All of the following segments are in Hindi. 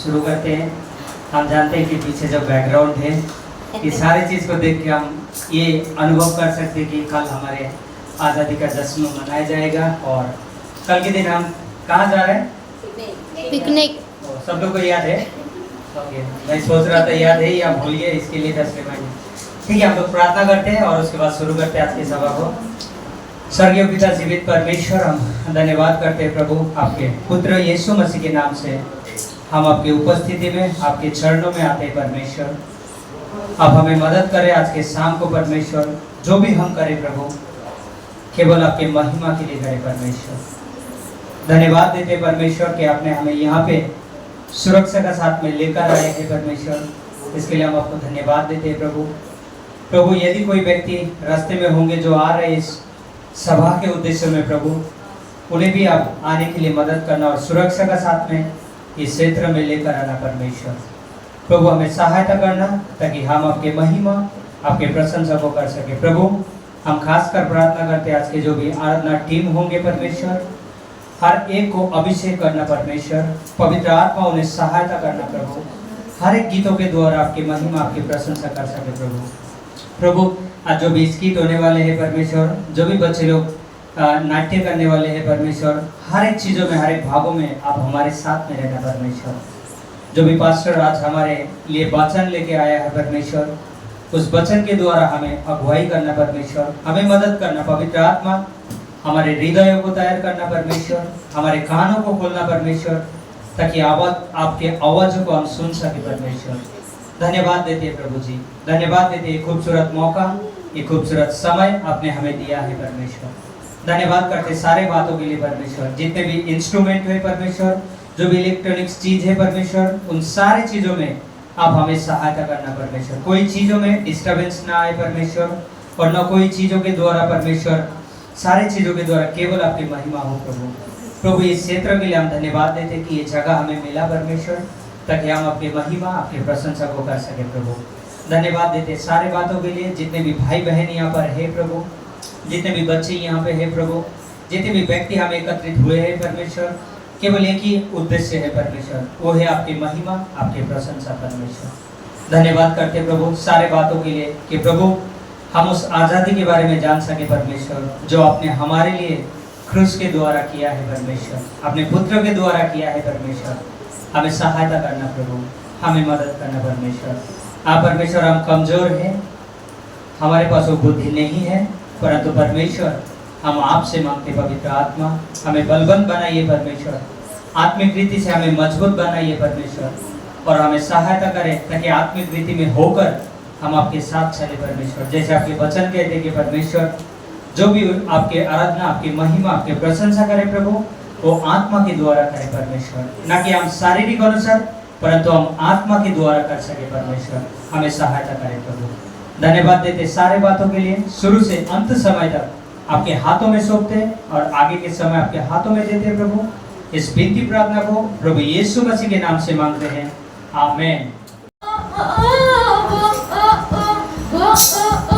शुरू करते हैं। हम जानते हैं कि पीछे जो बैकग्राउंड है ये सारी चीज़ को देख के हम ये अनुभव कर सकते हैं कि कल हमारे आज़ादी का जश्न मनाया जाएगा। और कल के दिन हम कहाँ जा रहे हैं? पिकनिक। सब लोग को याद है? ओके, मैं सोच रहा था याद है या भूल गए, इसके लिए 10 रिमाइंड। ठीक है, हम लोग प्रार्थना करते हैं और उसके बाद शुरू करते हैं आज की सभा को। स्वर्गीय पिता जीवित परमेश्वर, हम धन्यवाद करते हैं प्रभु आपके पुत्र यीशु मसीह के नाम से हम आपकी उपस्थिति में आपके चरणों में आते हैं परमेश्वर। आप हमें मदद करें आज के शाम को परमेश्वर, जो भी हम करें प्रभु केवल आपके महिमा के लिए करें परमेश्वर। धन्यवाद देते परमेश्वर कि आपने हमें यहाँ पे सुरक्षा का साथ में लेकर आए हैं परमेश्वर, इसके लिए हम आपको धन्यवाद देते हैं प्रभु। प्रभु यदि कोई व्यक्ति रास्ते में होंगे जो आ रहे इस सभा के उद्देश्य में प्रभु, उन्हें भी आप आने के लिए मदद करना और सुरक्षा का साथ में इस क्षेत्र में लेकर आना परमेश्वर। प्रभु हमें सहायता करना ताकि हम आपके महिमा आपके प्रशंसा को कर सके। प्रभु हम खासकर प्रार्थना करते हैं आज के जो भी आराधना टीम होंगे परमेश्वर, हर एक को अभिषेक करना परमेश्वर, पवित्र आत्मा उन्हें सहायता करना प्रभु, हर एक गीतों के द्वारा आपकी महिमा आपकी प्रशंसा कर सके प्रभु। प्रभु आज जो भी इस गीत होने वाले हैं परमेश्वर, जो भी बच्चे लोग नाट्य करने वाले हैं परमेश्वर, हर एक चीज़ों में हर एक भागों में आप हमारे साथ में रहना परमेश्वर। जो भी पास्टर आज हमारे लिए वचन लेके आया है परमेश्वर, उस वचन के द्वारा हमें अगुवाई करना परमेश्वर, हमें मदद करना पवित्र आत्मा, हमारे हृदयों को तैयार करना परमेश्वर, हमारे कानों को खोलना परमेश्वर, ताकि आवाज आपके आवाज़ों को हम सुन सके परमेश्वर। धन्यवाद देते हैं प्रभु जी, धन्यवाद देते हैं खूबसूरत मौका, ये खूबसूरत समय आपने हमें दिया है परमेश्वर। धन्यवाद करते सारे बातों के लिए परमेश्वर, जितने भी इंस्ट्रूमेंट है परमेश्वर, जो भी इलेक्ट्रॉनिक्स चीज़ है परमेश्वर, उन सारे चीज़ों में आप हमें सहायता करना परमेश्वर। कोई चीज़ों में डिस्टर्बेंस ना आए परमेश्वर, और न कोई चीज़ों के द्वारा परमेश्वर, सारे चीज़ों के द्वारा केवल आपकी महिमा हो प्रभु। प्रभु इस क्षेत्र के लिए हम धन्यवाद देते कि ये जगह हमें मिला परमेश्वर, ताकि हम आपकी महिमा आपकी प्रशंसा को कर सके प्रभु। धन्यवाद देते सारे बातों के लिए, जितने भी भाई बहन यहाँ पर है प्रभु, जितने भी बच्चे यहाँ पे है प्रभु, जितने भी व्यक्ति हम एकत्रित हुए हैं परमेश्वर, केवल एक ही उद्देश्य है परमेश्वर, वो है आपकी महिमा आपकी प्रशंसा परमेश्वर। धन्यवाद करते प्रभु सारे बातों के लिए कि प्रभु हम उस आज़ादी के बारे में जान सके परमेश्वर, जो आपने हमारे लिए क्रूस के द्वारा किया है परमेश्वर, अपने पुत्र के द्वारा किया है परमेश्वर। हमें सहायता करना प्रभु, हमें मदद करना परमेश्वर। आप परमेश्वर हम कमज़ोर हैं, हमारे पास वो बुद्धि नहीं है, परंतु परमेश्वर हम आपसे मांगते पवित्र आत्मा हमें बलवंत बनाइए परमेश्वर, आत्मिक रीति से हमें मजबूत बनाइए परमेश्वर, और हमें सहायता करें ताकि आत्मिक रीति में होकर हम आपके साथ चले परमेश्वर। जैसे आपके वचन कहते हैं कि परमेश्वर जो भी आपके आराधना आपकी महिमा आपकी प्रशंसा करे प्रभु, वो आत्मा के द्वारा करे परमेश्वर, ना कि हम शारीरिक अनुसार, परंतु हम आत्मा के द्वारा कर सके परमेश्वर। हमें सहायता करें प्रभु। धन्यवाद देते सारे बातों के लिए, शुरू से अंत समय तक आपके हाथों में सौंपते और आगे के समय आपके हाथों में देते प्रभु। इस विनती प्रार्थना को प्रभु यीशु मसीह के नाम से मांगते हैं, आमीन। सदा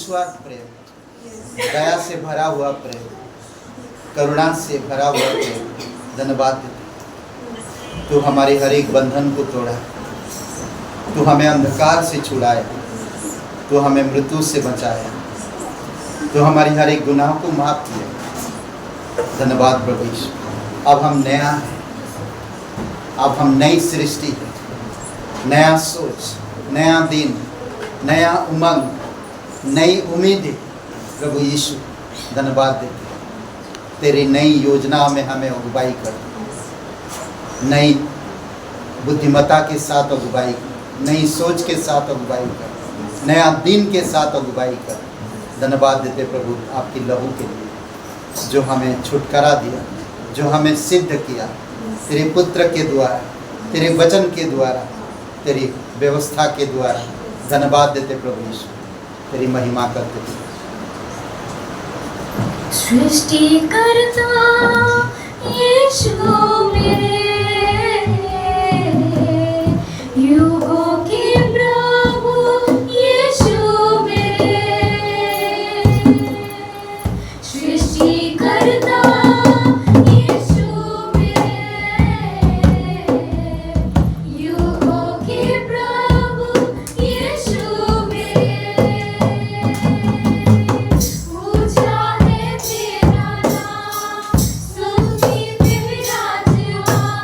निस्वार्थ प्रेम, दया से भरा हुआ प्रेम, करुणा से भरा हुआ प्रेम। धन्यवाद देते, तू हमारे हर एक बंधन को तोड़ा, तू हमें अंधकार से छुड़ाया, तू हमें मृत्यु से बचाया, तू हमारी हर एक गुनाह को माफ किया। धन्यवाद प्रभु यीशु। अब हम नया हैं, अब हम नई सृष्टि है, नया सोच, नया दिन, नया उमंग, नई उम्मीदें। प्रभु यीशु धन्यवाद देते, तेरी नई योजना में हमें अगुवाई कर, नई बुद्धिमत्ता के साथ अगुवाई कर, नई सोच के साथ अगुवाई कर, नया दिन के साथ अगुवाई कर। धन्यवाद देते प्रभु आपकी लहू के लिए, जो हमें छुटकारा दिया, जो हमें सिद्ध किया तेरे पुत्र के द्वारा, तेरे वचन के द्वारा, तेरी व्यवस्था के द्वारा। धन्यवाद देते प्रभु यीशु, तेरी महिमा करते थे। सृष्टिकर्ता यीशु मेरे, युगों के प्रभु यीशु मेरे, सृष्टिकर्ता यीशु मेरे, युगों के प्रभु यीशु मेरे, ऊंचा है तेरा नाम, स्तुति में विराजमान।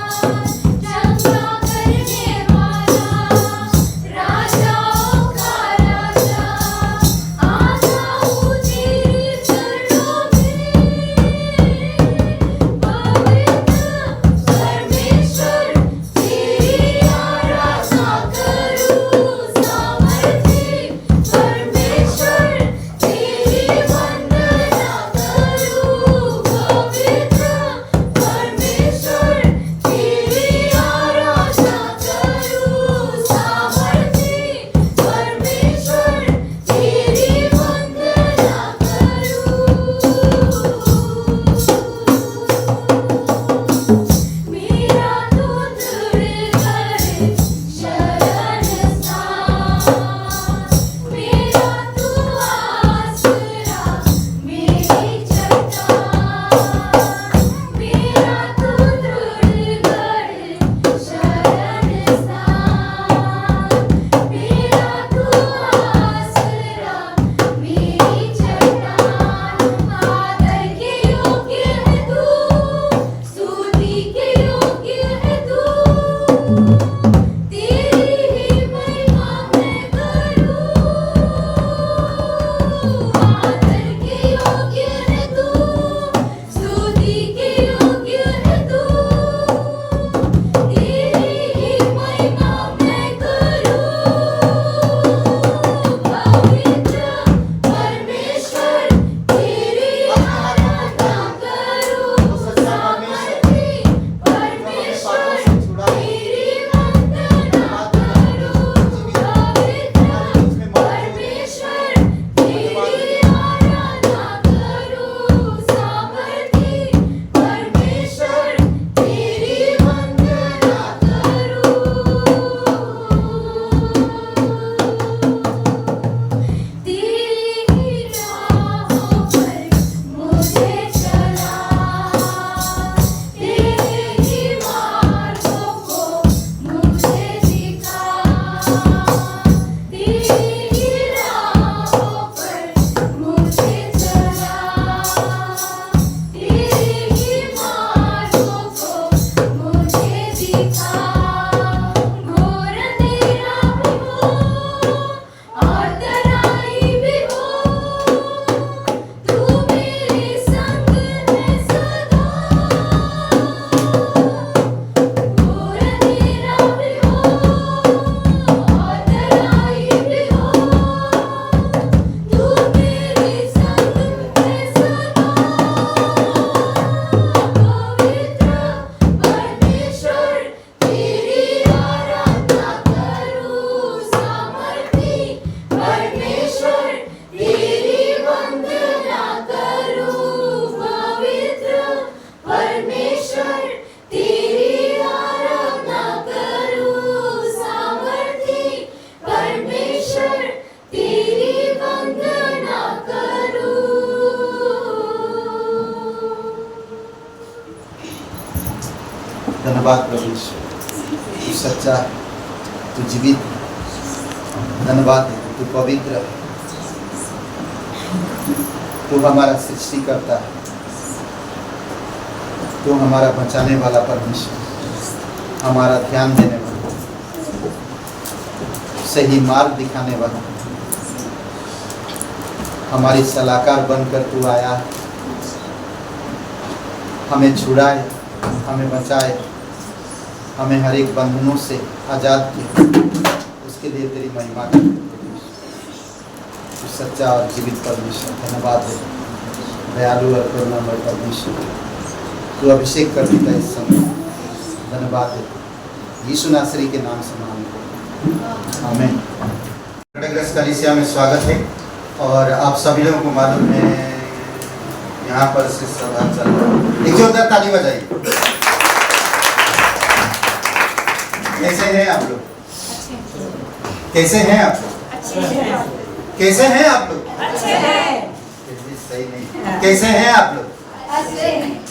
धन्यवाद प्रभु यीशु, तू सच्चा है, तू जीवित है। धन्यवाद है, तू पवित्र है, तू हमारा सृष्टिकर्ता है, तू हमारा बचाने वाला परमेश्वर, हमारा ध्यान देने वाला, सही मार्ग दिखाने वाला, हमारी सलाहकार बनकर तू आया, हमें छुड़ाए, हमें बचाए, हमें हर एक बंधनों से आज़ाद किया। उसके लिए तेरी महिमा कर, तू सच्चा और जीवित परमेश्वर। धन्यवाद है दयालु और करुणामय परमेश्वर, तू अभिषेक कर देता इस समय। धन्यवाद है यीशु नासरी के नाम से मांगते, आमीन। ग्रस्त कलीसिया में स्वागत है। और आप सभी लोगों को मालूम है यहाँ पर से सभा चल रहा है। एक जोरदार ताली बजाइए। कैसे हैं आप लोग? कैसे हैं आप लोग? कैसे हैं आप लोग? सही नहीं। कैसे हैं आप लोग?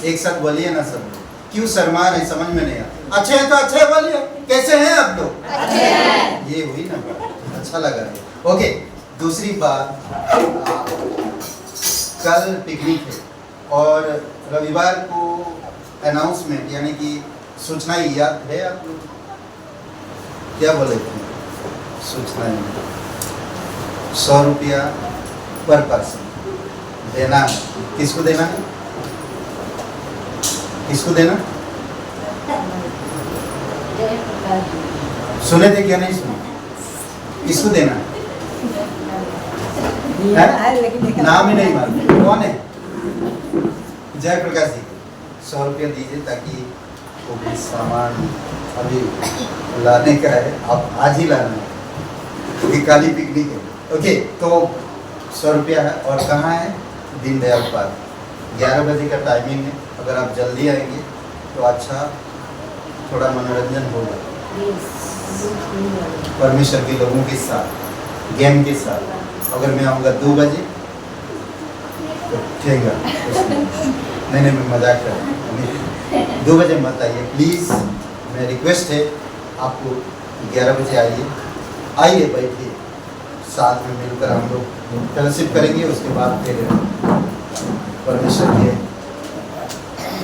एक साथ बोलिए ना सब। क्यों शर्मा रहे, समझ में नहीं आता। अच्छे हैं तो अच्छे बोलिए। कैसे हैं आप लोग? ये हुई ना बात, अच्छा लगा। ओके, दूसरी बात, कल पिकनिक है और रविवार को अनाउंसमेंट यानी कि सूचना याद है आप लोग? क्या बोले थे? सूचना 100 रुपया पर पर्सन देना है। किसको देना है? किसको देना? सुने थे क्या? नहीं सुने? किसको देना है? नाम ही नहीं मालूम कौन है? जय प्रकाश जी। 100 रुपया दीजिए ताकि वो भी सामान अभी लाने का है, आप आज ही लाना है क्योंकि काली पिकनिक है। ओके, तो 100 रुपया है। और कहाँ है? दीनदयाल पार्क। 11 बजे का टाइमिंग है। अगर आप जल्दी आएंगे तो अच्छा, थोड़ा मनोरंजन होगा परमेश्वर के लोगों के साथ, गेम के साथ। अगर मैं आऊँगा 2 बजे तो ठीक है। नहीं, मैं मजाक कर रहा हूँ। 2 बजे मत आइए प्लीज़, मैं रिक्वेस्ट है आपको। 11 बजे आइए, बैठिए, साथ में मिलकर हम लोग फेलोशिप करेंगे। उसके बाद फिर परमेश्वर के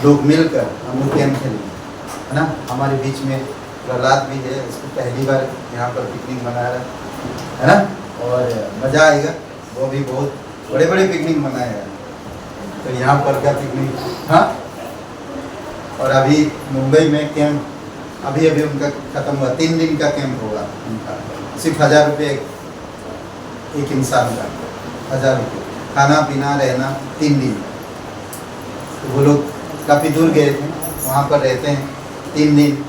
लोग मिलकर हम लोग गेम खेलेंगे, है ना। हमारे बीच में प्रहलाद भी है, उसको पहली बार यहाँ पर पिकनिक मना रहा है ना, और मज़ा आएगा। वो भी बहुत बड़े बड़े पिकनिक मनाएगा, तो यहाँ पर का पिकनिक। हाँ, और अभी मुंबई में कैंप अभी उनका ख़त्म हुआ। 3 दिन का कैंप होगा उनका। सिर्फ 1000 रुपये एक इंसान का, 1000 रुपये, खाना पीना रहना 3 दिन। तो वो लोग काफ़ी दूर गए थे, वहाँ पर रहते हैं 3 दिन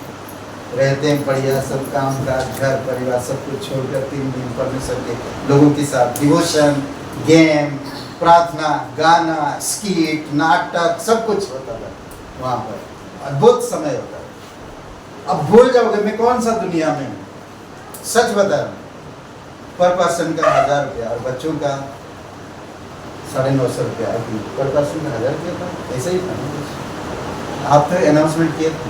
रहते हैं, बढ़िया सब काम काज, घर परिवार सब कुछ छोड़कर 3 दिन परमेश्वर के लोगों के साथ डिवोशन, गेम, प्रार्थना, गाना, स्कीट, नाटक सब कुछ होता था वहाँ पर। अद्भुत समय होता है। अब भूल जाओगे मैं कौन सा दुनिया में हूँ। सच बता रहा हूँ। पर पर्सन का 1000 रुपया और बच्चों का 950 रुपया। पर पर्सन का 1000 रुपया था, ऐसा ही था। आप तो अनाउंसमेंट किए थे।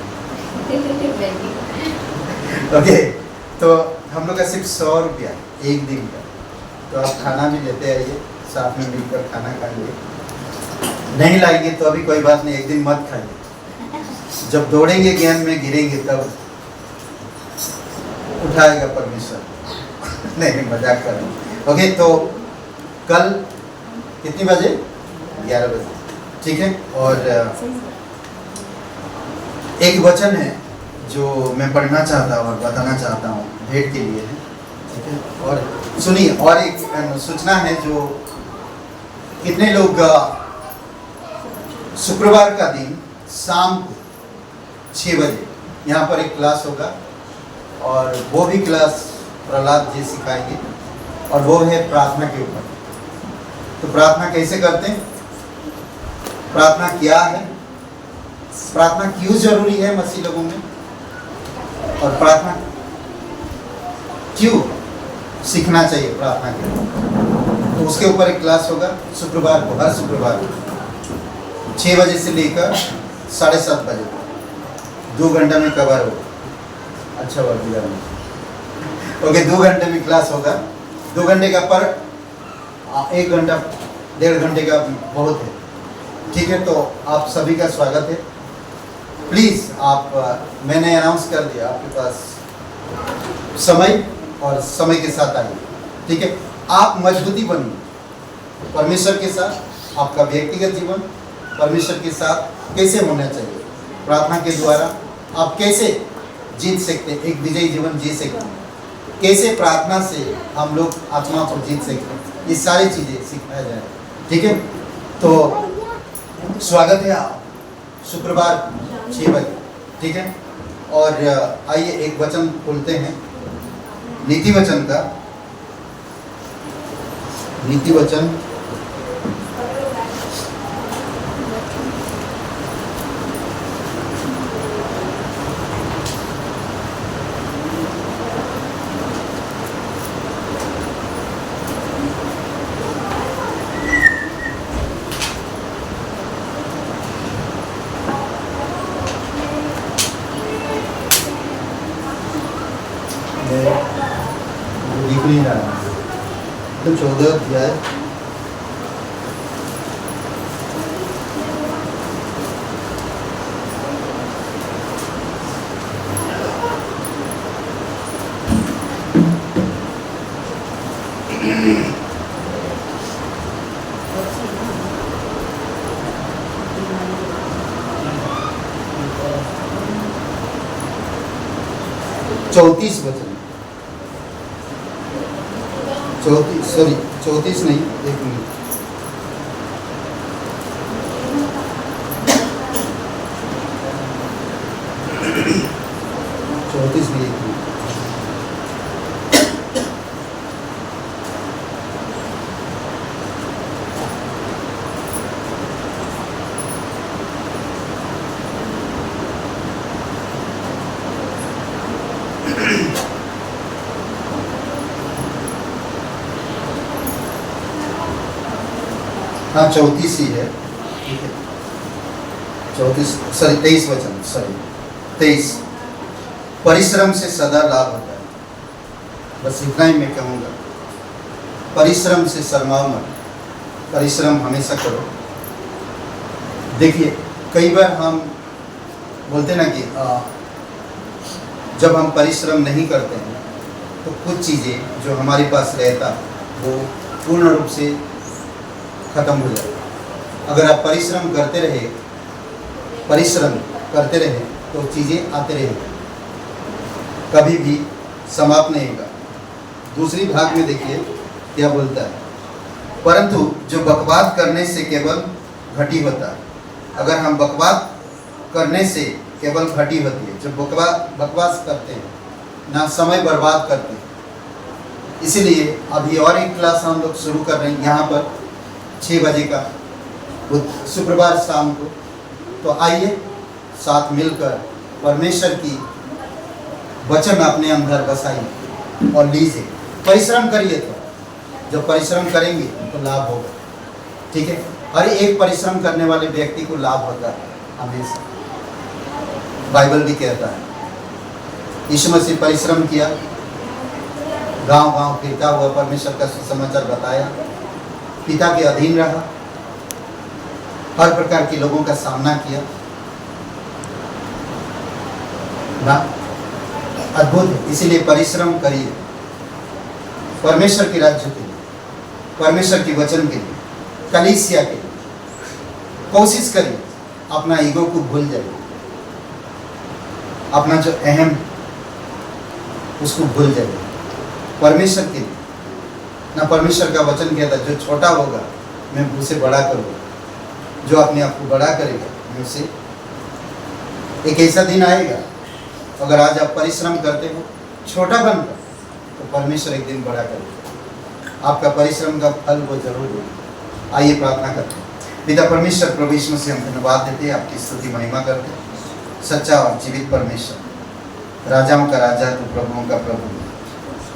ओके, तो हम लोग का सिर्फ 100 रुपया एक दिन का। तो आप खाना भी लेते आइए, साथ में मिलकर खाना खाएंगे। नहीं लाएंगे तो अभी कोई बात नहीं, एक दिन मत खाइए। जब दौड़ेंगे गेम में गिरेंगे तब उठाएगा परमेश्वर। नहीं, मजाक कर रहा हूँ। ओके, तो कल कितनी बजे? 11 बजे, ठीक है। और एक वचन है जो मैं पढ़ना चाहता हूँ और बताना चाहता हूँ, भेंट के लिए है, ठीक है। और सुनिए, और एक सूचना है जो कितने लोग शुक्रवार का दिन शाम को 6 बजे यहाँ पर एक क्लास होगा, और वो भी क्लास प्रहलाद जी सिखाएंगे, और वो है प्रार्थना के ऊपर। तो प्रार्थना कैसे करते हैं, प्रार्थना क्या है, प्रार्थना क्यों जरूरी है मसीह लोगों में, और प्रार्थना क्यों सीखना चाहिए प्रार्थना के। तो उसके ऊपर एक क्लास होगा शुक्रवार को, हर शुक्रवार को 6 बजे से लेकर 7:30 बजे, 2 घंटा में कवर होगा। अच्छा वर्क दिया ओके, 2 घंटे में क्लास होगा। 2 घंटे का पर 1 घंटा 1.5 घंटे का बहुत है। ठीक है, तो आप सभी का स्वागत है। प्लीज़ आप मैंने अनाउंस कर दिया, आपके पास समय और समय के साथ आइए। ठीक है, आप मजबूती बनिए परमेश्वर के साथ। आपका व्यक्तिगत जीवन परमेश्वर के साथ कैसे होना चाहिए, प्रार्थना के द्वारा आप कैसे जीत सकते हैं, एक विजयी जीवन जी सकते हैं, कैसे प्रार्थना से हम लोग आत्मा को जीत सकते हैं, ये सारी चीज़ें सिखाया जाए। ठीक है, तो स्वागत है आप शुक्रवार 6 बजे। ठीक है, और आइए एक वचन खोलते हैं नीति वचन का। नीति वचन दिख नहीं रहा तो 14 अध्याय चौतीस वचन 34 नहीं, 1 मिनट। चौतीस नहीं, 1 मिनट। हाँ 34 ही है। ठीक है, 23 वचन 23। परिश्रम से सदा लाभ होता है। बस इतना ही मैं कहूँगा, परिश्रम से शर्माओ मत, परिश्रम हमेशा करो। देखिए कई बार हम बोलते ना कि जब हम परिश्रम नहीं करते हैं तो कुछ चीज़ें जो हमारे पास रहता वो पूर्ण रूप से खत्म हो जाए। अगर आप परिश्रम करते रहे तो चीज़ें आते रहेंगी, कभी भी समाप्त नहीं होगा। दूसरी भाग में देखिए क्या बोलता है, परंतु जो बकवाद करने से केवल घटी होता है। अगर हम बकवाद करने से केवल घटी होती है, जो बकवास करते हैं ना, समय बर्बाद करते हैं। इसीलिए अभी और एक क्लास हम लोग शुरू कर रहे हैं यहाँ पर 6 बजे का, शुक्रवार शाम को। तो आइए साथ मिलकर परमेश्वर की वचन अपने अंदर बसाइए और लीजिए, परिश्रम करिए। तो जब परिश्रम करेंगे तो लाभ होगा। ठीक है, हर एक परिश्रम करने वाले व्यक्ति को लाभ होता है हमेशा। बाइबल भी कहता है यीशु मसीह परिश्रम किया, गांव-गांव फिरता हुआ परमेश्वर का सुसमाचार बताया, पिता के अधीन रहा, हर प्रकार के लोगों का सामना किया ना। अद्भुत है। इसीलिए परिश्रम करिए परमेश्वर के राज्य के लिए, परमेश्वर के वचन के लिए, कलीसिया के लिए। कोशिश करिए अपना ईगो को भूल जाइए, अपना जो अहम उसको भूल जाइए परमेश्वर के लिए ना। परमेश्वर का वचन कहता है जो छोटा होगा मैं उसे बड़ा करूँगा, जो अपने आप को बड़ा करेगा मैं उसे। एक ऐसा दिन आएगा, अगर आज आप परिश्रम करते हो छोटा बनकर, तो परमेश्वर एक दिन बड़ा करेगा। आपका परिश्रम का फल वो जरूर देगा। आइए प्रार्थना करते हैं। पिता परमेश्वर, प्रभु यीशु मसीह, हम धन्यवाद देते हैं, आपकी स्तुति महिमा करते हैं। सच्चा और जीवित परमेश्वर, राजाओं का राजा तो प्रभुओं का प्रभु,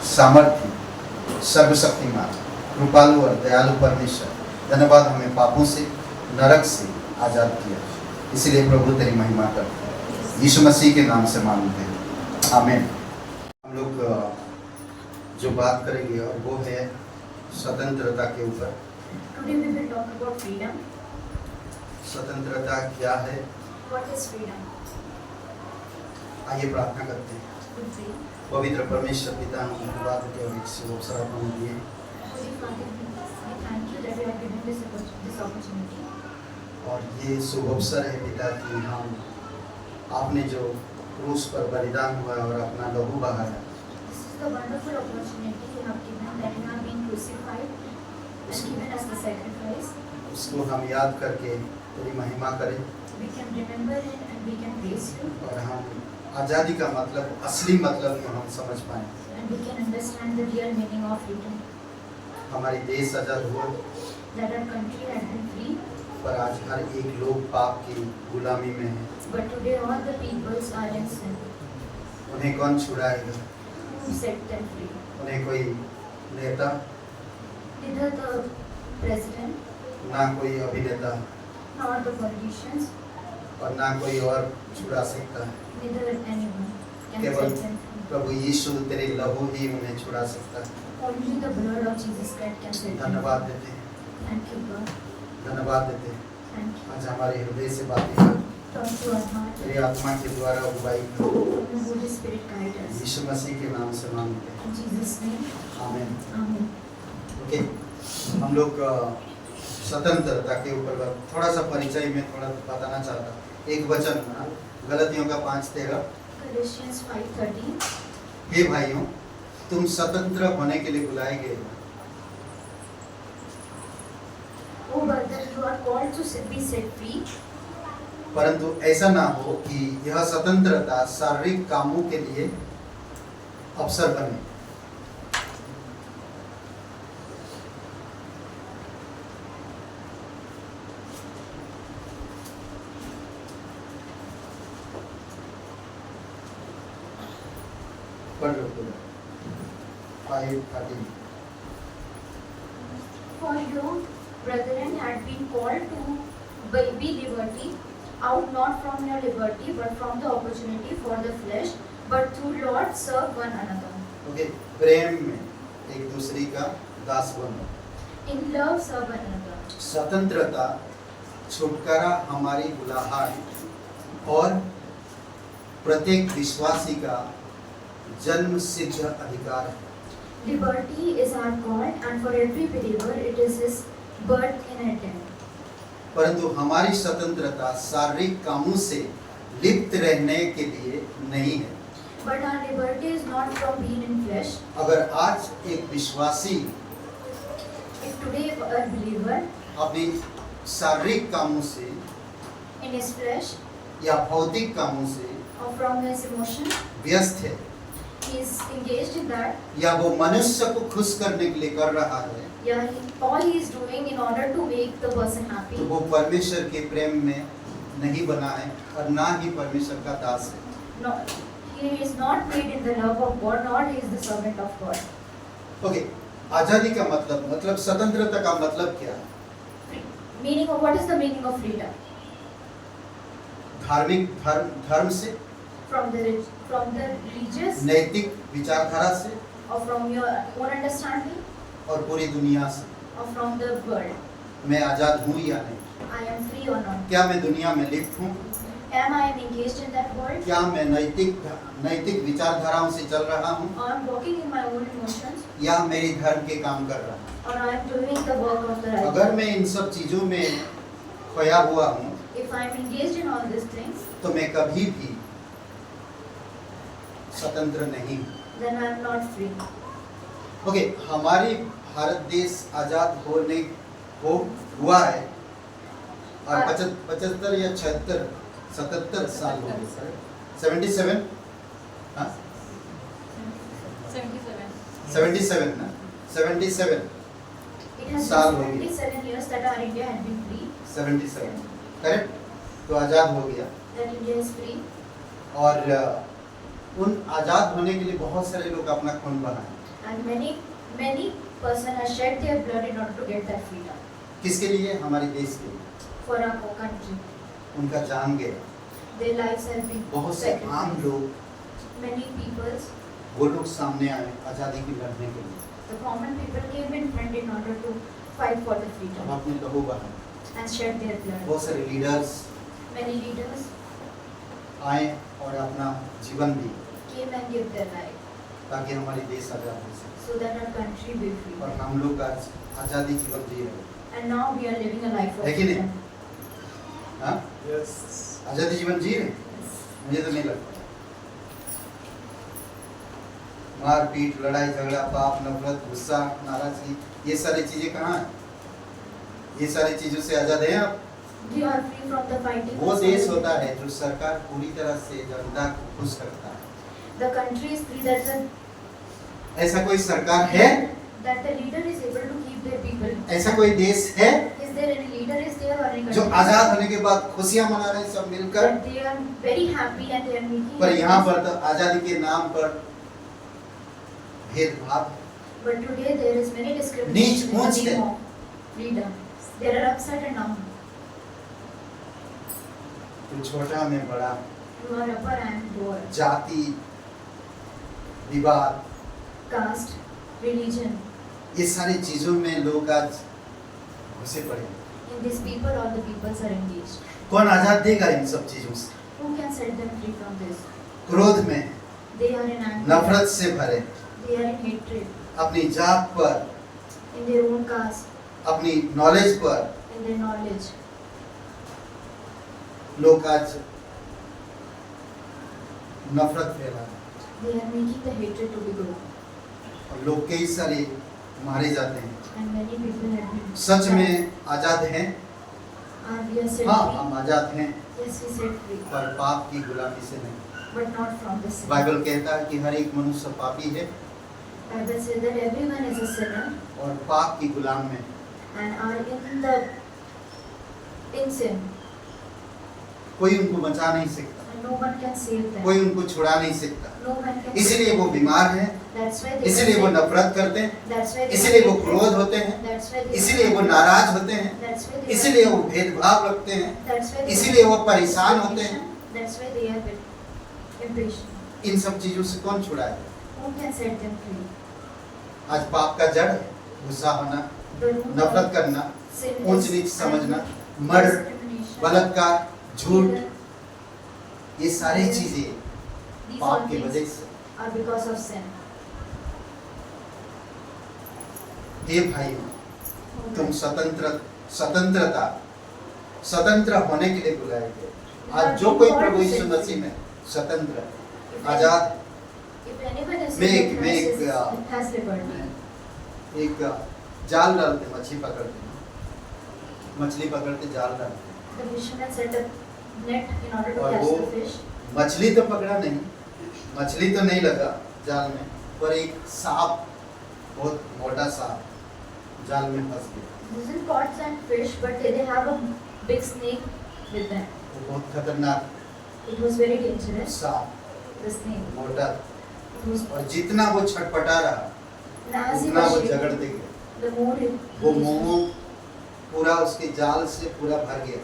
सामर्थ्य, सर्वशक्तिमान, कृपालु और दयालु परमेश्वर, धन्यवाद हमें पापों से, नरक से आज़ाद किया। इसीलिए प्रभु तेरी महिमा करते हैं। यीशु मसीह के नाम से मांगते हैं, आमीन। हम लोग जो बात करेंगे और वो है स्वतंत्रता के ऊपर। Today we will talk about freedom. स्वतंत्रता क्या है, What is freedom? आइए प्रार्थना करते हैं। We pray. पवित्र परमेश्वर पिता, हम धन्यवाद देते हैं और एक शुभ अवसर आपने दिए। Holy Father, we thank you that you have given this opportunity. और ये शुभ अवसर है पिता कि हम आपने जो क्रूस पर बलिदान हुआ और अपना लहू बहाया, This is the wonderful opportunity you have given, that you have been crucified and given us the sacrifice. उसको हम याद करके तेरी महिमा करें We can remember it and we can praise you, और हम आज़ादी का मतलब, असली मतलब को हम समझ पाएं। and we can understand the real meaning of freedom. हमारी देश आज़ाद हुआ, That our country had been free, पर आज हर एक लोग पाप की गुलामी में है। but today all the peoples are in sin. उन्हें कौन छुड़ाएगा? Who set them free? उन्हें कोई नेता, Neither the president, ना कोई अभिनेता nor the politicians, और ना कोई और छुड़ा सकता है। neither anyone can केवल set them free. प्रभु यीशु तेरे लहू ही उन्हें छुड़ा सकता है। Only the blood of Jesus Christ can set them धन्यवाद free. देते हैं, Thank you, God. धन्यवाद देते हैं। Thank you. आज हमारे हृदय से बातें कर, Talk to our heart. तेरी आत्मा के द्वारा अगुवाई कर, The Holy Spirit guide us. यीशु मसीह के नाम से मांगते हैं, In Jesus' name, आमीन। Amen. ओके, हम लोग स्वतंत्रता के ऊपर थोड़ा सा परिचय में थोड़ा बताना चाहता हूँ। एक वचन गलतियों का 5:13, Galatians 5:13. हे भाइयों, तुम स्वतंत्र होने के लिए बुलाए गए हो, Oh, brother, you are called to be set free, परंतु ऐसा ना हो कि यह स्वतंत्रता शारीरिक कामों के लिए अवसर बने। पढ़ लो पूरा 5:13। for you, brethren, had been called to be liberty, out not from your liberty, but from the opportunity for the flesh, but through Lord serve one another. Okay, प्रेम में एक दूसरे का दास बनो। In love serve one another. स्वतंत्रता, छुटकारा हमारी बुलाहट और प्रत्येक विश्वासी का जन्म सिद्ध अधिकार है। Liberty is our call, and for every believer it is his birth inheritance. परंतु हमारी स्वतंत्रता शारीरिक कामों से लिप्त रहने के लिए नहीं है। But our liberty is not from being in flesh. अगर आज एक विश्वासी If today a believer अपनी शारीरिक कामों से in his flesh या भौतिक कामों से or from his emotion, व्यस्त है, he is engaged in that, या वो मनुष्य को खुश करने के लिए कर रहा है, all he is doing in order to make the person happy, तो वो परमेश्वर के प्रेम में नहीं बना है और ना ही परमेश्वर का दास है। no, he is not made in the love of God, nor he is the servant of God. Okay, आजादी का मतलब स्वतंत्रता का मतलब क्या है? What is the meaning of freedom? धार्मिक धर्म से, From the religious, नैतिक विचारधारा से or from your own understanding, और पूरी दुनिया से। or from the world. मैं आजाद हूँ या नहीं? I am free or not? क्या मैं दुनिया में लिप्त हूँ? Am I engaged in that world? क्या मैं नैतिक विचारधाराओं से चल रहा हूँ Or I am walking in my own emotions? या मेरी धर्म के काम कर रहा हूँ? Or I am doing the work of the right? अगर मैं इन सब चीजों में खोया हुआ हूँ If I am engaged in all these things, तो मैं कभी भी स्वतंत्र नहीं हूँ। then I am not free. Okay, हमारी भारत देश आजाद हुआ है और 75 या 77 साल हो गए। 77 हाँ 77 ना 77 It has साल been हो गए। 77 years that our India had been free, 77 correct, तो आज़ाद हो गया। that India is free. और उन आज़ाद होने के लिए बहुत सारे लोग अपना खून बहाए। And many persons have shed their blood in order to get that freedom किसके लिए? हमारे देश के लिए। for our country. उनका जान गया, Their lives have been बहुत से आम sacrificed. लोग, Many peoples, वो लोग सामने आए आज़ादी की लड़ने के लिए। the common people came in front in order to fight for the अब freedom आपने लहू बहाया। and shed their blood. बहुत सारे लीडर्स Many leaders आए और अपना जीवन दी came and gave their life ताकि हमारी देश आज़ाद हो सके। so that our country be free. और हम लोग आज आज़ादी जीवन जी रहे हैं। And now we are living a life of है कि नहीं? freedom. हाँ? आज़ादी जीवन जी रहे हैं? मुझे तो नहीं लगता। मार पीट, लड़ाई झगड़ा, पाप, नफरत, गुस्सा, नाराजगी, ये सारी चीजें कहाँ हैं? ये सारी चीजों से आजाद हैं आप? We are free from the fighting. वो देश होता है जो सरकार पूरी तरह से जनता को खुश करता है। The country is free that the ऐसा कोई सरकार है? leader is able to keep their people. ऐसा कोई देश है Is there any leader is there or any जो country आजाद होने के बाद खुशियां मना रहे हैं सब मिलकर? that they are very happy and they are making. पर यहाँ पर तो आजादी के नाम पर भेदभाव, But today there is many नीच discrimination in ऊंच the है। name of freedom. There are upside and down. तू छोटा में बड़ा, You are upper and lower. जाति, विवाद, Caste, religion. ये सारी चीजों में लोग आज घुसे पड़े हैं। In these people, all the peoples are engaged. कौन आजाद देगा इन सब चीजों से? Who can set them free from this? क्रोध में, They are in anger. नफरत से भरे, They are in hatred. अपनी जात पर, In their own caste, अपनी नॉलेज पर in their knowledge. लोग आज नफरत फैला रहे हैं। They are making the hatred to be grown. और लोग कई सारे मारे जाते हैं। And many people have been. सच में आजाद हैं? And we are set हाँ, free. हम आजाद हैं, Yes, we set free. पर पाप की गुलामी से नहीं। But not from the sin. Bible कहता है कि हर एक मनुष्य पापी है Bible says that everyone is a sinner और पाप की गुलाम में। and are in sin. कोई उनको बचा नहीं सकता, And no one can save them. कोई उनको छुड़ा नहीं सकता। No one can. इसीलिए वो बीमार हैं, That's why they. इसीलिए वो नफरत करते हैं, That's why they. इसीलिए वो क्रोध होते हैं, That's why they. इसीलिए वो नाराज होते हैं, That's why they. इसीलिए वो भेदभाव रखते हैं, That's why they. इसीलिए वो परेशान होते हैं। That's why they are impatient. इन सब चीजों से कौन छुड़ाए? Who can set them free? आज पाप का जड़ है गुस्सा होना, The root नफरत of करना, sin ऊंच is नीच समझना, anger, मर्डर, discrimination, बलात्कार, झूठ, murder. ये सारी चीजें These all पाप की वजह things से। are because of sin. हे भाई, तुम स्वतंत्र होने के लिए बुलाए गए। आज जो कोई प्रभु यीशु मसीह में स्वतंत्र, आजाद, If anyone is मैं एक- sin, मैं एक, has liberty. एक जाल डालते, मछली पकड़ते, मछली पकड़ते जाल डालते, The fisherman set a net in order to और catch वो the fish. मछली तो पकड़ा नहीं, मछली तो नहीं लगा जाल में, पर एक सांप, बहुत मोटा सांप जाल में फंस गया। Doesn't caught some fish, but they have a big snake with them. वो बहुत खतरनाक It was very dangerous. सांप, The snake. मोटा, It was. और जितना वो छटपटा रहा And as he उतना was वो shaking, झगड़ते गए। the more वो मुंह पूरा उसके जाल से पूरा भर गया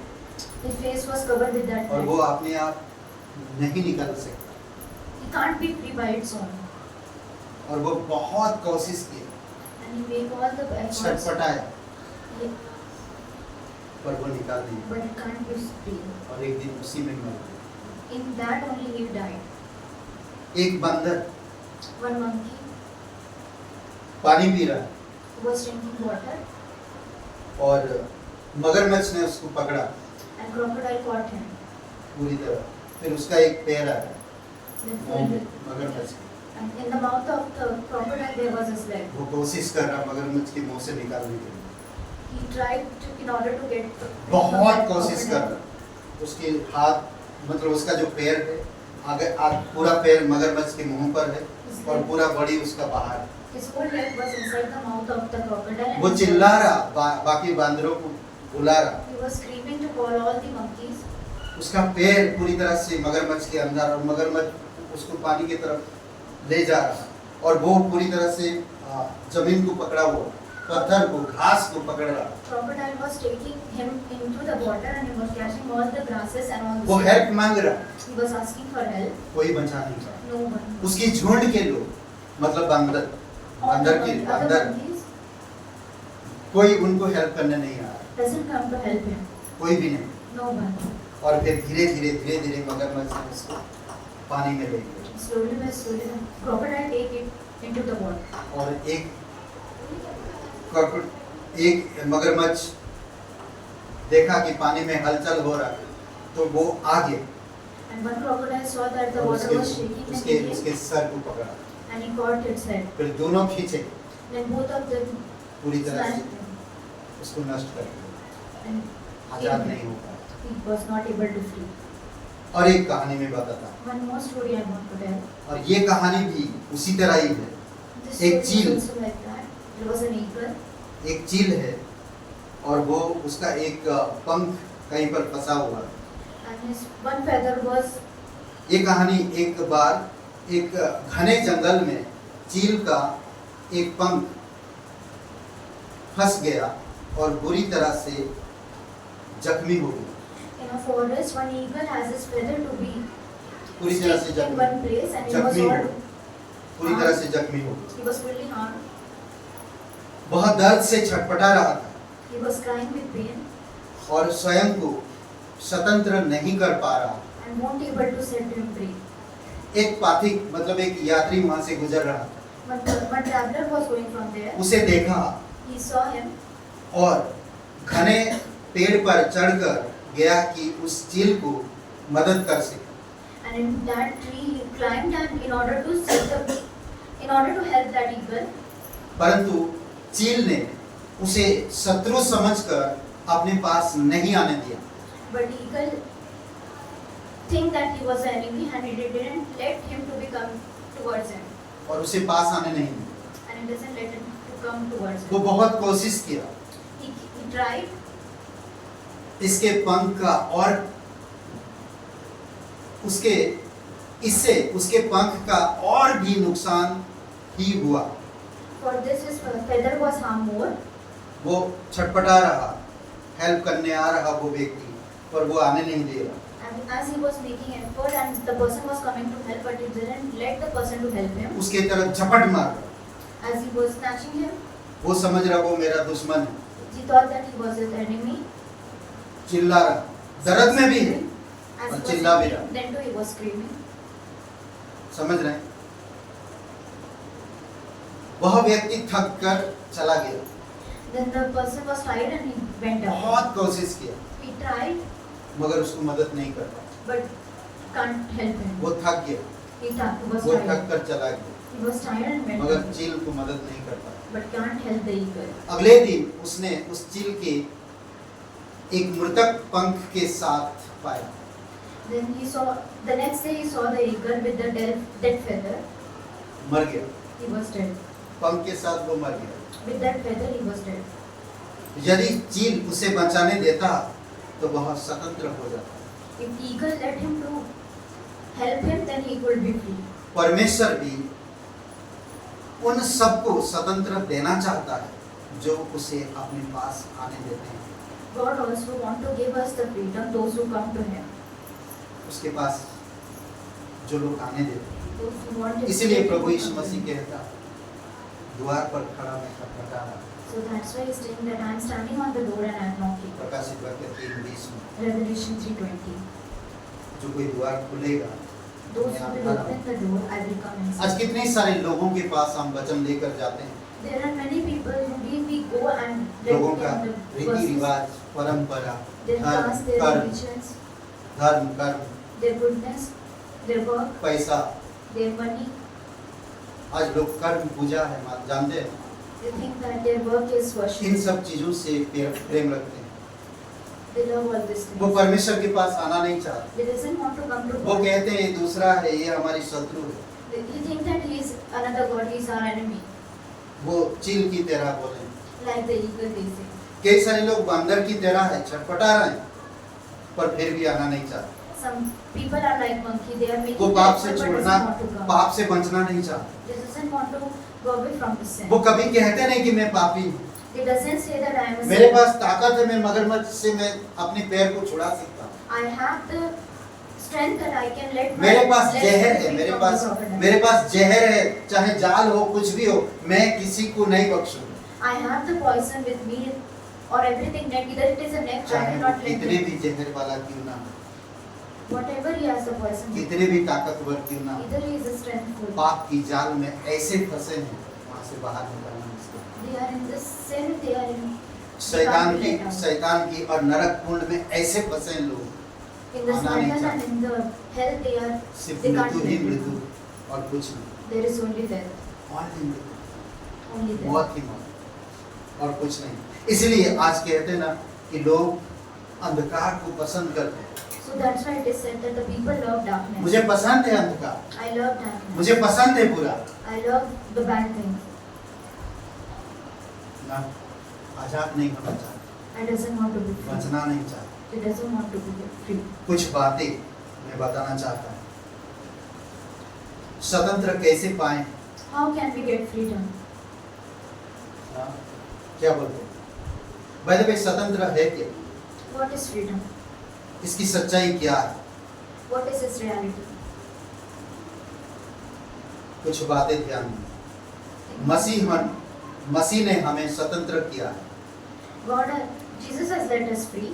his face was covered with that और net. वो अपने आप नहीं निकल सकता। He can't be free by its own. और वो बहुत कोशिश की, And he make all the efforts, छटपटाया, he- पर वो निकाल नहीं। but he can't be free. और एक दिन उसी में मर गया। In that only he died. एक बंदर One monkey पानी पी रहा was drinking water और मगरमच्छ ने उसको पकड़ा and crocodile caught him. पूरी तरह। फिर उसका एक पैर आया Then मुंह filled में, it. मगरमच्छ के। And in the mouth of the crocodile there was his leg. वो कोशिश कर रहा मगरमच्छ के मुंह से निकालने के लिए, He tried to, in order to get the बहुत कोशिश कर रहा। उसके हाथ, मतलब उसका जो पैर है आगे, पूरा पैर मगरमच्छ के मुंह पर है और पूरा बॉडी उसका बाहर है। His whole leg was inside the mouth of the crocodile. And वो चिल्ला रहा, बाकी बांदरों को बुला रहा। he was screaming to call all the monkeys. उसका पैर पूरी तरह से मगरमच्छ के अंदर और मगरमच्छ उसको पानी की तरफ ले जा रहा और वो पूरी तरह से जमीन को पकड़ा हुआ पत्थर को, घास को पकड़ रहा। Crocodile was taking him into the water and he was catching all the grasses and all the वो stones. हेल्प मांग रहा, He was asking for help. कोई बचा नहीं रहा। No one. उसकी झुंड के लोग, मतलब All the अंदर other monkeys कोई उनको हेल्प करने नहीं आ रहा, doesn't come to help him. कोई भी नहीं। No one. और फिर धीरे धीरे मगरमच्छ ने उसको पानी में ले गया Slowly by slowly, crocodile take it into the water. और एक मगरमच्छ देखा कि पानी में हलचल हो रहा है, तो वो आ गया And one crocodile saw that the और water was shaking and he came उसके सर को पकड़ा, and he caught its head. फिर दोनों खींचे, Then both of them पूरी तरह से snatched him उसको नष्ट कर दिया, and आजाद नहीं हो पाया। he was not able to flee. और एक कहानी में बताता हूं, One more story I want to tell. और ये कहानी भी उसी तरह ही है। This एक story चील। is also like that. There was an eagle एक चील है और वो उसका एक पंख कहीं पर फंसा हुआ है। and his one feather was ये कहानी एक बार एक घने जंगल में चील का एक पंख फंस गया और बुरी तरह से जख्मी हो गया, in a forest. One eagle has his feather to be पूरी तरह से stick in one place and he was जख्मी हो all पूरी तरह से जख्मी हो गया। he was fully harmed. बहुत दर्द से छटपटा रहा था He was crying with pain और स्वयं को स्वतंत्र नहीं कर पा रहा। and won't able to set him free. एक पाथिक मतलब एक यात्री वहां से गुजर रहा था, One traveler was going from there. उसे देखा He saw him और घने पेड़ पर चढ़कर गया कि उस चील को मदद कर सके। and in that tree he climbed and in order to help that eagle. परंतु चील ने उसे शत्रु समझकर अपने पास नहीं आने दिया। But eagle think that he was an enemy and he didn't let him to become towards him और उसे पास आने नहीं दिया। and he doesn't let him to come towards वो him. बहुत कोशिश किया He tried इसके पंख का और उसके पंख का और भी नुकसान ही हुआ। for this his feather was harmed more. वो छटपटा रहा, हेल्प करने आ रहा वो व्यक्ति, पर वो आने नहीं दे रहा। And as he was making effort and the person was coming to help, but he didn't let the person to help him. उसके तरफ झपट मार रहा। As he was snatching him, वो समझ रहा वो मेरा दुश्मन है, he thought that he was his enemy. चिल्ला रहा, दर्द में भी है As और he was चिल्ला भी screaming, रहा। then too he was screaming. समझ रहे हैं? वह व्यक्ति थक कर चला गया। Then the person was tired and he went out. बहुत कोशिश किया He tried, मगर उसको मदद नहीं कर पाया। but can't help him. वो थक गया, He was वो थक tired. कर चला गया, He was tired and went मगर out, चील को मदद नहीं कर पाया। but can't help the eagle. अगले दिन उसने उस चील के एक मृतक पंख के साथ पाया। Then the next day he saw the eagle with the dead feather. मर गया, He was dead. पंख के साथ वो मर गया। With that feather he was dead. यदि चील उसे बचाने देता तो वह स्वतंत्र हो जाता। If eagle let him to help him, then he could be free. परमेश्वर भी उन सबको स्वतंत्र देना चाहता है जो उसे अपने पास आने देते हैं। God also want to give us the freedom, those who come to him. उसके पास जो लोग आने देते हैं। Those who want his इसीलिए freedom Prabhu to Yeshu come to Masih him. कहता द्वार पर खड़ा मैं खटखटा रहा। So that's why he's saying that I am standing on the door and I am knocking. प्रकाशित वाक्य 3:20 में Revelation 3:20. जो कोई द्वार खुलेगा Those मैं who आता will रहूं। open the door, I will come inside. आज कितने सारे लोगों के पास हम वचन लेकर जाते हैं। There are many people who we go and लोगों का them the रीति verses. रिवाज, परंपरा, Their past, their कर्म, religions, कर्म, their goodness, their work, पैसा। their money. आज लोग कर्म पूजा है जानते हैं, They think that their work is in worship. सब चीजों से प्रेम रखते हैं। They love all these वो things. परमेश्वर के पास आना नहीं चाहते। They doesn't want to come to वो God. कहते हैं ये दूसरा है, ये हमारी शत्रु है। They think that he is another God, he is our enemy. वो चील की तरह बोले। Like the eagle they say. कई सारे लोग बंदर की तरह है, छटपटा रहे हैं, पर फिर भी आना नहीं चाहते। Some people are like monkey, they are वो making पाप से effort but छोड़ना, doesn't want to come. पाप से बचना नहीं चाहते। They doesn't want to go away from the sin. वो कभी कहते नहीं कि मैं पापी हूँ, It doesn't say that I am a मेरे sinner. पास ताकत है, मैं मगरमच्छ से मैं अपने पैर को छुड़ा सकता हूँ। I have the strength that I can let my मेरे पास legs जहर be है, free मेरे from पास the crocodile. मेरे पास जहर है, चाहे जाल हो कुछ भी हो, मैं किसी को नहीं बख्शूंगा। I have the poison with me or everything net, either it is a net, I चाहे will वो not let कितने it. भी जहर वाला क्यों ना हो, Whatever he has the poison, कितने भी ताकतवर क्यों ना हो, either he is a strengthful. पाप की जाल में ऐसे फंसे हैं, वहां से बाहर निकलना मुश्किल है। They are in the sin, they are in शैतान की और नरक कुंड में ऐसे फंसे हैं लोग, the आना नहीं Spartan and चाहते। in the hell they are, सिर्फ they can't मृत्यु ही live. मृत्यु और कुछ नहीं, There is only death, और ही मृत्यु, only death. मौत ही मौत और कुछ नहीं। इसलिए आज कहते हैं ना कि लोग अंधकार को पसंद करते हैं। So that's why it is said that the people love darkness. मुझे पसंद है अंधकार, I love darkness. मुझे पसंद है बुरा, I love the bad things. ना आजाद नहीं होना चाहता, I doesn't want to be free. बचना नहीं चाहता। He doesn't want to be free. कुछ बातें मैं बताना चाहता हूँ। स्वतंत्र कैसे पाएं? How can we get freedom? हाँ, क्या बोलते हैं? भाई भाई स्वतंत्र है क्या? What is freedom? इसकी सच्चाई क्या है? What is its reality? कुछ बातें ध्यान दें। मसीह ने हमें स्वतंत्र किया है। Jesus has let us free.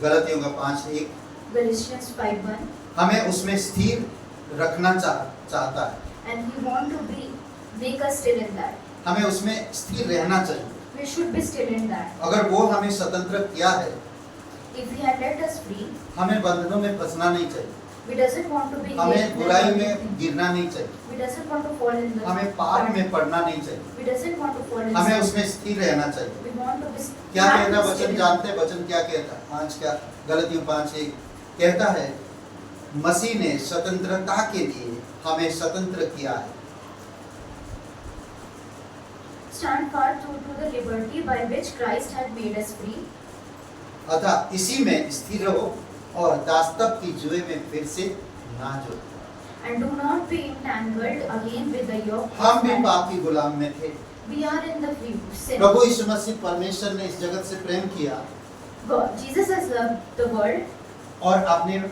गलतियों का 5:1 Galatians 5:1. हमें उसमें स्थिर रखना चाहता है। And He want to make us still in that. हमें उसमें स्थिर रहना चाहिए। We should be still in that. अगर वो हमें स्वतंत्र किया है, If He had let us free, हमें बंधनों में फंसना नहीं चाहिए, we doesn't want to be. हमें बुराई में गिरना नहीं चाहिए, We doesn't want to fall in the. हमें पाप में पड़ना नहीं चाहिए, We doesn't want to fall in. हमें sin. उसमें स्थिर रहना चाहिए। We want to be. क्या have कहता to वचन stay. जानते हैं? वचन क्या कहता? 5 क्या गलतियों 5:1 कहता है, मसीह ने स्वतंत्रता के लिए हमें स्वतंत्र किया है। Stand fast to the liberty by which Christ had made us free. अतः इसी में स्थिर रहो और दासत्व की जुए में फिर से ना जुड़ो। And do not be entangled again with the yoke. हम of भी man. पाप की गुलाम में थे। We are in the free sin. प्रभु यीशु मसीह परमेश्वर ने इस जगत से प्रेम किया God, Jesus has loved the world और आपने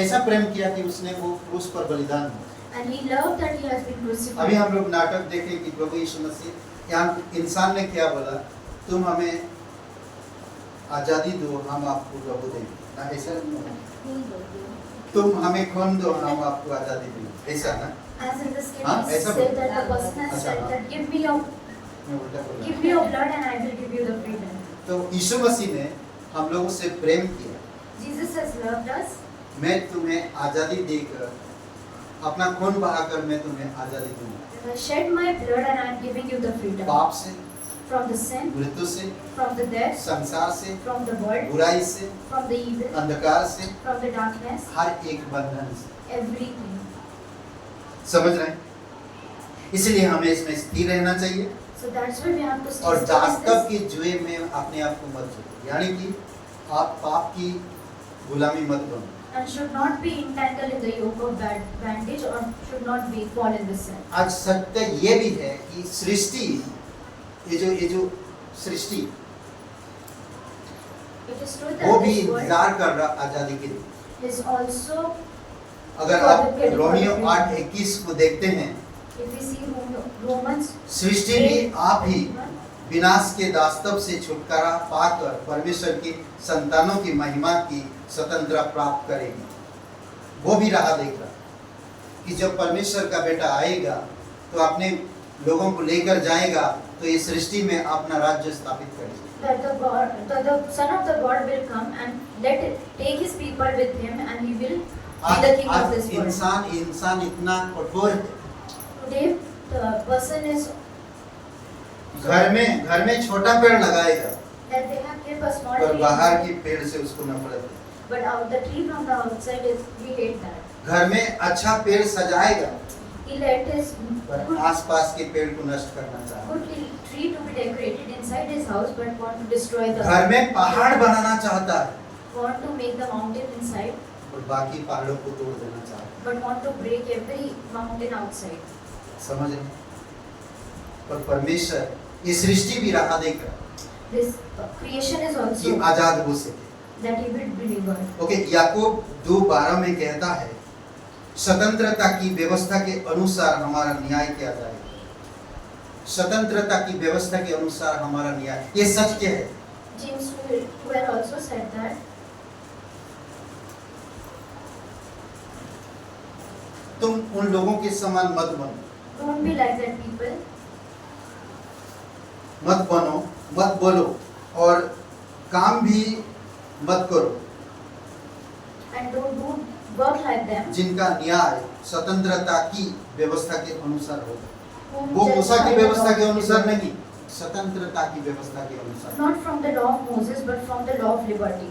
ऐसा प्रेम किया कि उसने वो क्रूस पर बलिदान दिया। and He loved that He has been अभी crucified. हम लोग नाटक देखें कि प्रभु यीशु मसीह यहाँ इंसान ने क्या बोला, तुम हमें आजादी दो, हम आपको प्रभु देंगे ना, ऐसा नहीं, तुम हमें खून दो, हम आपको आजादी देंगे, ऐसा ना। As in the skin, हाँ, He ऐसा said बोला। that the person has अच्छा, said हाँ। that give me your मैं उल्टा बोला। blood and I will give you the freedom. तो यीशु मसीह ने हम लोगों से प्रेम किया, Jesus has loved us. मैं तुम्हें आजादी देकर, अपना खून बहाकर मैं तुम्हें आजादी दूंगा, I shed my blood and I am giving you the freedom. पाप से, From the sin, मृत्यु से, from the death, संसार से, from the world, बुराई से, from the evil, अंधकार से, from the darkness, हर एक बंधन से। everything. समझ रहे हैं? इसलिए हमें इसमें स्थिर रहना चाहिए So that's why we have to stay और still in दासत्व this. के जुए में अपने आप को मत जोड़ो, यानी कि आप पाप की गुलामी मत बनो। And should not be entangled in the yoke of bad bondage or should not be fall in the sin. आज सत्य ये भी है कि सृष्टि, ये जो सृष्टि, It is true वो that भी this world इंतजार कर रहा आजादी के लिए। is also, अगर आप रोमियो 8:21 को देखते हैं, if we see Romans सृष्टि भी आप ही विनाश के दासत्व से छुटकारा पाकर परमेश्वर की संतानों की महिमा की स्वतंत्रता प्राप्त करेगी। वो भी राह देख रहा कि जब परमेश्वर का बेटा आएगा तो अपने लोगों को लेकर जाएगा, तो ये सृष्टि में अपना राज्य स्थापित करेगा। that the Son of the God will come and take his people with him and he will be the king of आज this world. इंसान इतना कठोर है, Today the person is घर में छोटा पेड़ लगाएगा that they have kept a small पर tree, बाहर की पेड़ से उसको नफरत है। but the tree from the outside is we hate that. घर में अच्छा पेड़ सजाएगा He let his पर good, आसपास के पेड़ को नष्ट करना चाहता है। good tree to be decorated inside his house, but want to destroy the घर में पहाड़ बनाना चाहता है want to make the mountain inside, और बाकी पहाड़ों को तोड़ देना चाहता है। but want to break every mountain outside. समझ रहे हैं? पर परमेश्वर ये सृष्टि भी राह देख रहा है this creation is कि also आजाद हो सके। that he will be delivered. Okay, याकूब 2:12 में कहता है स्वतंत्रता की व्यवस्था के अनुसार हमारा न्याय किया जाएगा। स्वतंत्रता की व्यवस्था के अनुसार हमारा न्याय, ये सच क्या है? James 12 also said that तुम उन लोगों के समान मत बनो, don't be like that people, मत बनो, मत बोलो और काम भी मत करो and don't do work like them. जिनका न्याय स्वतंत्रता की व्यवस्था के अनुसार होगा। whom वो judge मूसा by की the व्यवस्था law के of अनुसार liberty. नहीं, स्वतंत्रता की व्यवस्था के अनुसार। Not from the law of Moses, but from the law of liberty.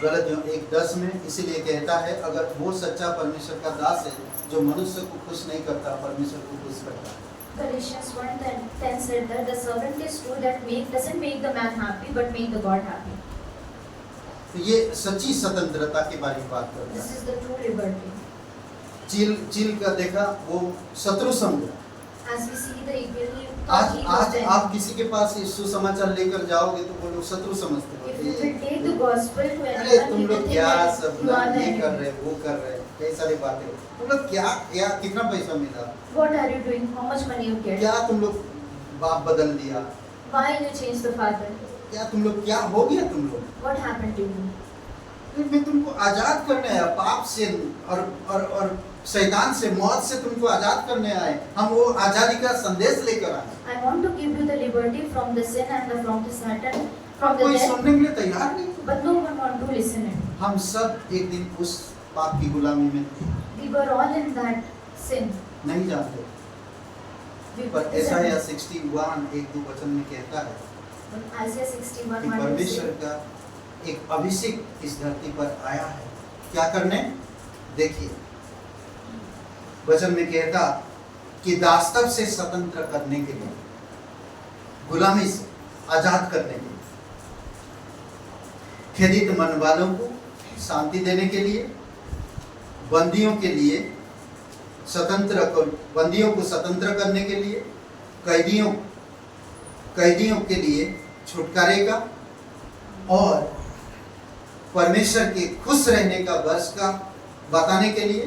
गलतियों 1:10 में इसीलिए कहता है अगर वो सच्चा परमेश्वर का दास है जो मनुष्य को खुश नहीं करता, परमेश्वर को खुश करता है। Galatians 1:10 said that the servant is true that doesn't make the man happy, but make the God happy. तो ये सच्ची स्वतंत्रता के बारे में बात करता This है। is the true liberty. चील का देखा वो शत्रु समझा। As we see the eagerly आज आप किसी के पास सुसमाचार लेकर जाओगे तो वो लोग शत्रु समझते if you will हैं। take the gospel to अरे anyone, तुम he will लोग think क्या that सब you are the ये कर enemy. रहे, वो कर रहे, कई सारी बातें। तुम लोग क्या कितना पैसा मिला, What are you doing? How much money you get? क्या तुम लोग बाप बदल दिया, Why you change the father? क्या तुम लोग, क्या हो गया तुम लोग? What happened to you? मैं तुमको आजाद करने आया पाप से और शैतान से, मौत से तुमको आजाद करने आए। हम वो आजादी का संदेश लेकर आए। I want to give you the liberty from the sin and from the Satan, from the कोई death, सुनने के लिए तैयार नहीं। but no one want to listen it. हम सब एक दिन उस पाप की गुलामी में थे, We were all in that sin. नहीं जानते। We पर यशायाह 61 1-2 वचन में कहता है Isaiah 61 कि 1 परमेश्वर का एक अभिषेक इस धरती पर आया है। क्या करने? देखिए वचन में कहता कि दासत्व से स्वतंत्र करने के लिए, गुलामी से आजाद करने के लिए, खेदित मन वालों को शांति देने के लिए, बंदियों के लिए बंदियों को स्वतंत्र करने के लिए, कैदियों के लिए छुटकारे का और परमेश्वर के खुश रहने का वर्ष का बताने के लिए,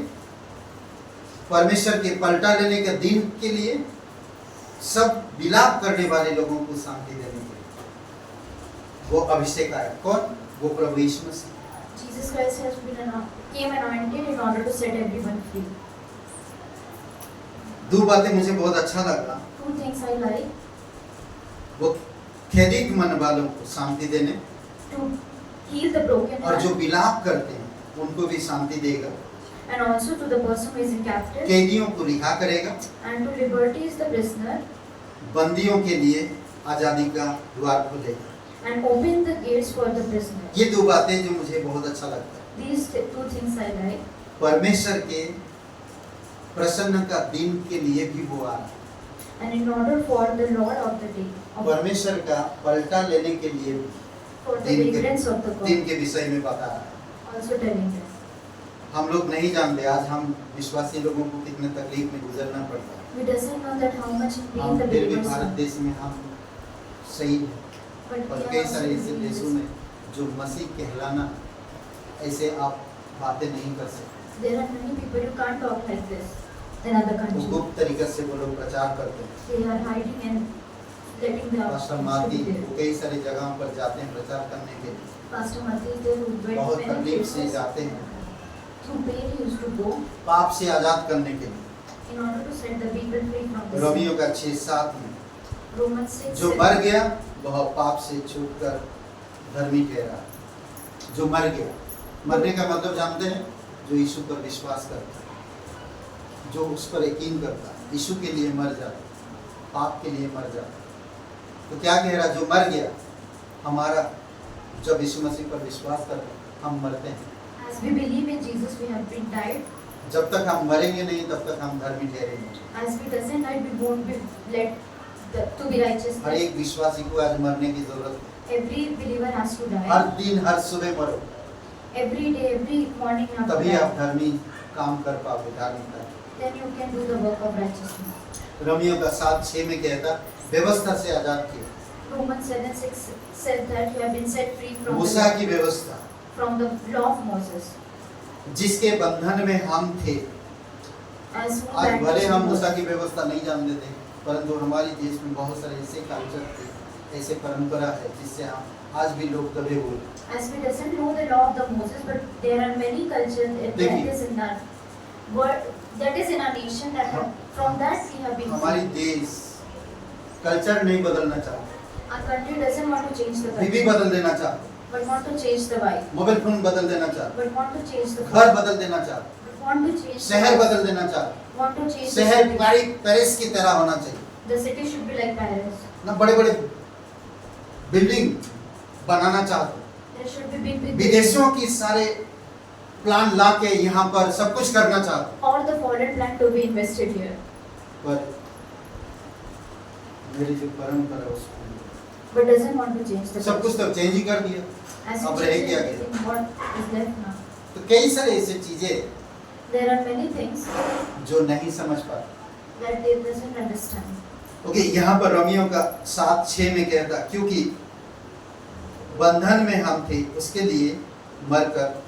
परमेश्वर के पलटा लेने के दिन के लिए, सब विलाप करने वाले लोगों को शांति देने के लिए वो अभिषेक आया। कौन? वो प्रभु यीशु मसीह। Jesus Christ has came anointed in order to set everyone free. दो बातें मुझे बहुत अच्छा लगा। Two things I like: वो खेदित मन वालों को शांति देने to heal the broken और जो heart, विलाप करते हैं उनको भी शांति देगा, and also to the person who is in captive, कैदियों को रिहा करेगा, and to liberties the prisoner, बंदियों के लिए आजादी का द्वार खोलेगा। and open the gates for the prisoner. ये दो बातें जो मुझे बहुत अच्छा लगता है। These two things I like. परमेश्वर के प्रसन्न का दिन के लिए भी वो आ रहा है, And in order for the Lord of the day, परमेश्वर का पलटा लेने के लिए भी for the दिन deliverance of the दिन God, के विषय में बता रहा है। also telling us. हम लोग नहीं जानते आज हम विश्वासी लोगों को कितने तकलीफ में गुजरना पड़ता है। We doesn't know that how much pain हम the फिर भी believers भारत are. देश में हम सही हैं, But और we कई are सारे also ऐसे देशों believers. में जो मसीह कहलाना, ऐसे आप बातें नहीं कर सकते। There are many people who can't talk like this in other वो countries. गुप्त तरीके से वो लोग प्रचार करते हैं। They are hiding and letting the pastor to माती be there. वो कई सारी जगहों पर जाते हैं प्रचार करने के लिए, Pastor Matthew is there who went बहुत many तकलीफ से places. जाते हैं, Through pain he used to go पाप से आजाद करने के लिए। in order to set the people free from the sin. Romeo का 6:7 में Romans 6. जो मर गया वह पाप से छूटकर धर्मी ठहरा। जो मर गया, मरने का मतलब जानते हैं? जो यीशु पर विश्वास करता है, जो उस पर यकीन करता है, यीशु के लिए मर जाता, पाप के लिए मर जाता। तो क्या कह रहा? जो मर गया, हमारा जब यीशु मसीह पर विश्वास करते हैं हम मरते हैं। As we believe in Jesus, we have been died. जब तक हम मरेंगे नहीं तब तक हम धर्मी ठहरेंगे। As we doesn't die, we won't be led to be righteous. हर एक विश्वासी को आज मरने की जरूरत है। Every believer has to her die. दिन हर सुबह मरो, Every day, every morning you have to तभी आप die. धर्मी काम कर पाओगे, धार्मिकता। Then you can do the work of righteousness. Romeo का 7:6 में कहता व्यवस्था से आजाद किया। Romans 7:6 said that you have been set free from मूसा की व्यवस्था the law of Moses. जिसके बंधन में हम थे। As whom आज that भले हम was- मूसा की व्यवस्था नहीं जानते थे, परंतु हमारे देश में बहुत सारे ऐसे कल्चर थे, ऐसे परंपरा है जिससे हम आज भी लोग दबे हुए हैं। As we doesn't know the law of the Moses, but there are many cultures that देखिए। is in our world, that is in our nation, that have, from that we have been हमारी free. देश कल्चर नहीं बदलना चाहता, Our country doesn't want to change the बीवी culture, बदल देना चाहता, but want to change the wife, mobile phone बदल देना चाहता, but want to change the घर बदल देना चाहता, but want to change शहर the बदल देना चाहता। want to change शहर the बड़ी city. पेरिस की तरह होना चाहिए The city should be like Paris. ना, बड़े बड़े बिल्डिंग बनाना चाहते, There should be big विदेशों की सारे प्लान ला के यहाँ पर सब कुछ करना चाहते, all the foreign plan to be invested here, पर मेरी जो परंपरा है उसको but doesn't want to change the सब कुछ culture. तो चेंज ही कर दिया। As अब it रह changes क्या गया? everything, what is left now? तो कई सारे ऐसे चीजें There are many things जो नहीं समझ पाते। that they doesn't understand. Okay, यहाँ पर रोमियो का 7:6 में कहता क्योंकि बंधन में हम थे उसके लिए मरकर,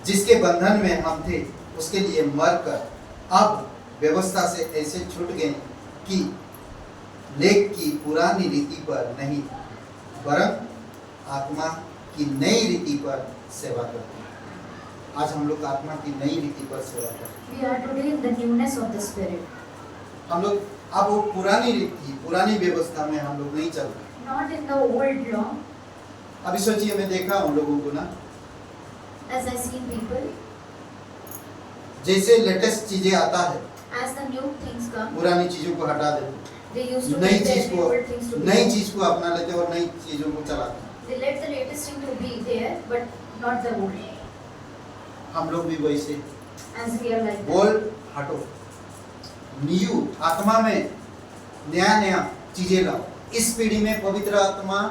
जिसके बंधन में हम थे उसके लिए मरकर अब व्यवस्था से ऐसे छूट गए कि लेख की पुरानी रीति पर नहीं वरन आत्मा की नई रीति पर सेवा करते हैं। आज हम लोग आत्मा की नई रीति पर सेवा करते हैं। We are today in the newness of the spirit, हम लोग अब वो पुरानी रीति पुरानी व्यवस्था में हम लोग नहीं चल रहे। not in the old law. अभी सोचिए, मैं देखा उन लोगों को ना, As I see people, जैसे लेटेस्ट चीजें आता है as the new things come, पुरानी चीजों को हटा देते, they used to नई keep the चीज को old things to be नई there. चीज को अपना लेते और नई चीजों को चलाते। They let the latest thing to be there, but not the old. हम लोग भी वैसे As we are like that. बोल हटो, न्यू आत्मा में नया नया चीजें लाओ। इस पीढ़ी में पवित्र आत्मा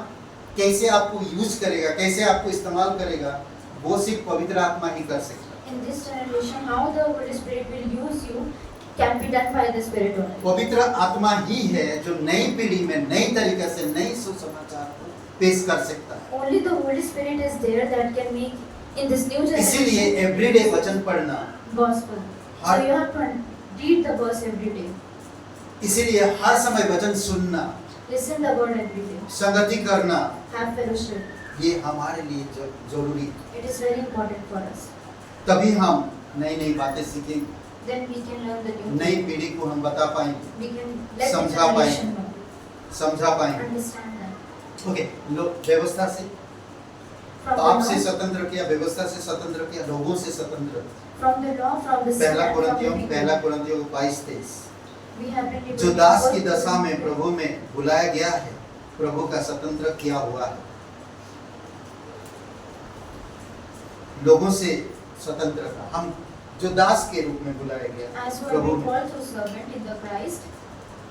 कैसे आपको यूज करेगा, कैसे आपको इस्तेमाल करेगा, वो सिर्फ पवित्र आत्मा ही कर सकता है। In this generation, how the Holy Spirit will use you can be done by the Spirit only. पवित्र आत्मा ही है जो नई पीढ़ी में नई तरीके से नई सुसमाचार को पेश कर सकता है। Only the Holy Spirit is there that can make in this new इसीलिए generation एवरीडे वचन पढ़ना, gospel. So her- you have to read the verse every day, इसीलिए हर समय वचन सुनना, listen the word every day, संगति करना, have fellowship. ये हमारे लिए जरूरी है। It is very important for us. तभी हम नई नई बातें सीखेंगे, Then we can learn the new नई thing. पीढ़ी को हम बता पाएंगे, We can let the समझा generation know, समझा पाएंगे। understand that. ओके, लोग व्यवस्था से From पाप the से law, स्वतंत्र किया, व्यवस्था से स्वतंत्र किया, लोगों से स्वतंत्र। from the law, from the sin, पहला and from the कुरिन्थियों people. 22:23 We have been able जो to दास work की with दशा में the प्रभु में बुलाया गया है, प्रभु का स्वतंत्र किया हुआ है। लोगों से स्वतंत्र का, हम जो दास के रूप में बुलाया गया As who have Prabhu been में, called through servant in the Christ,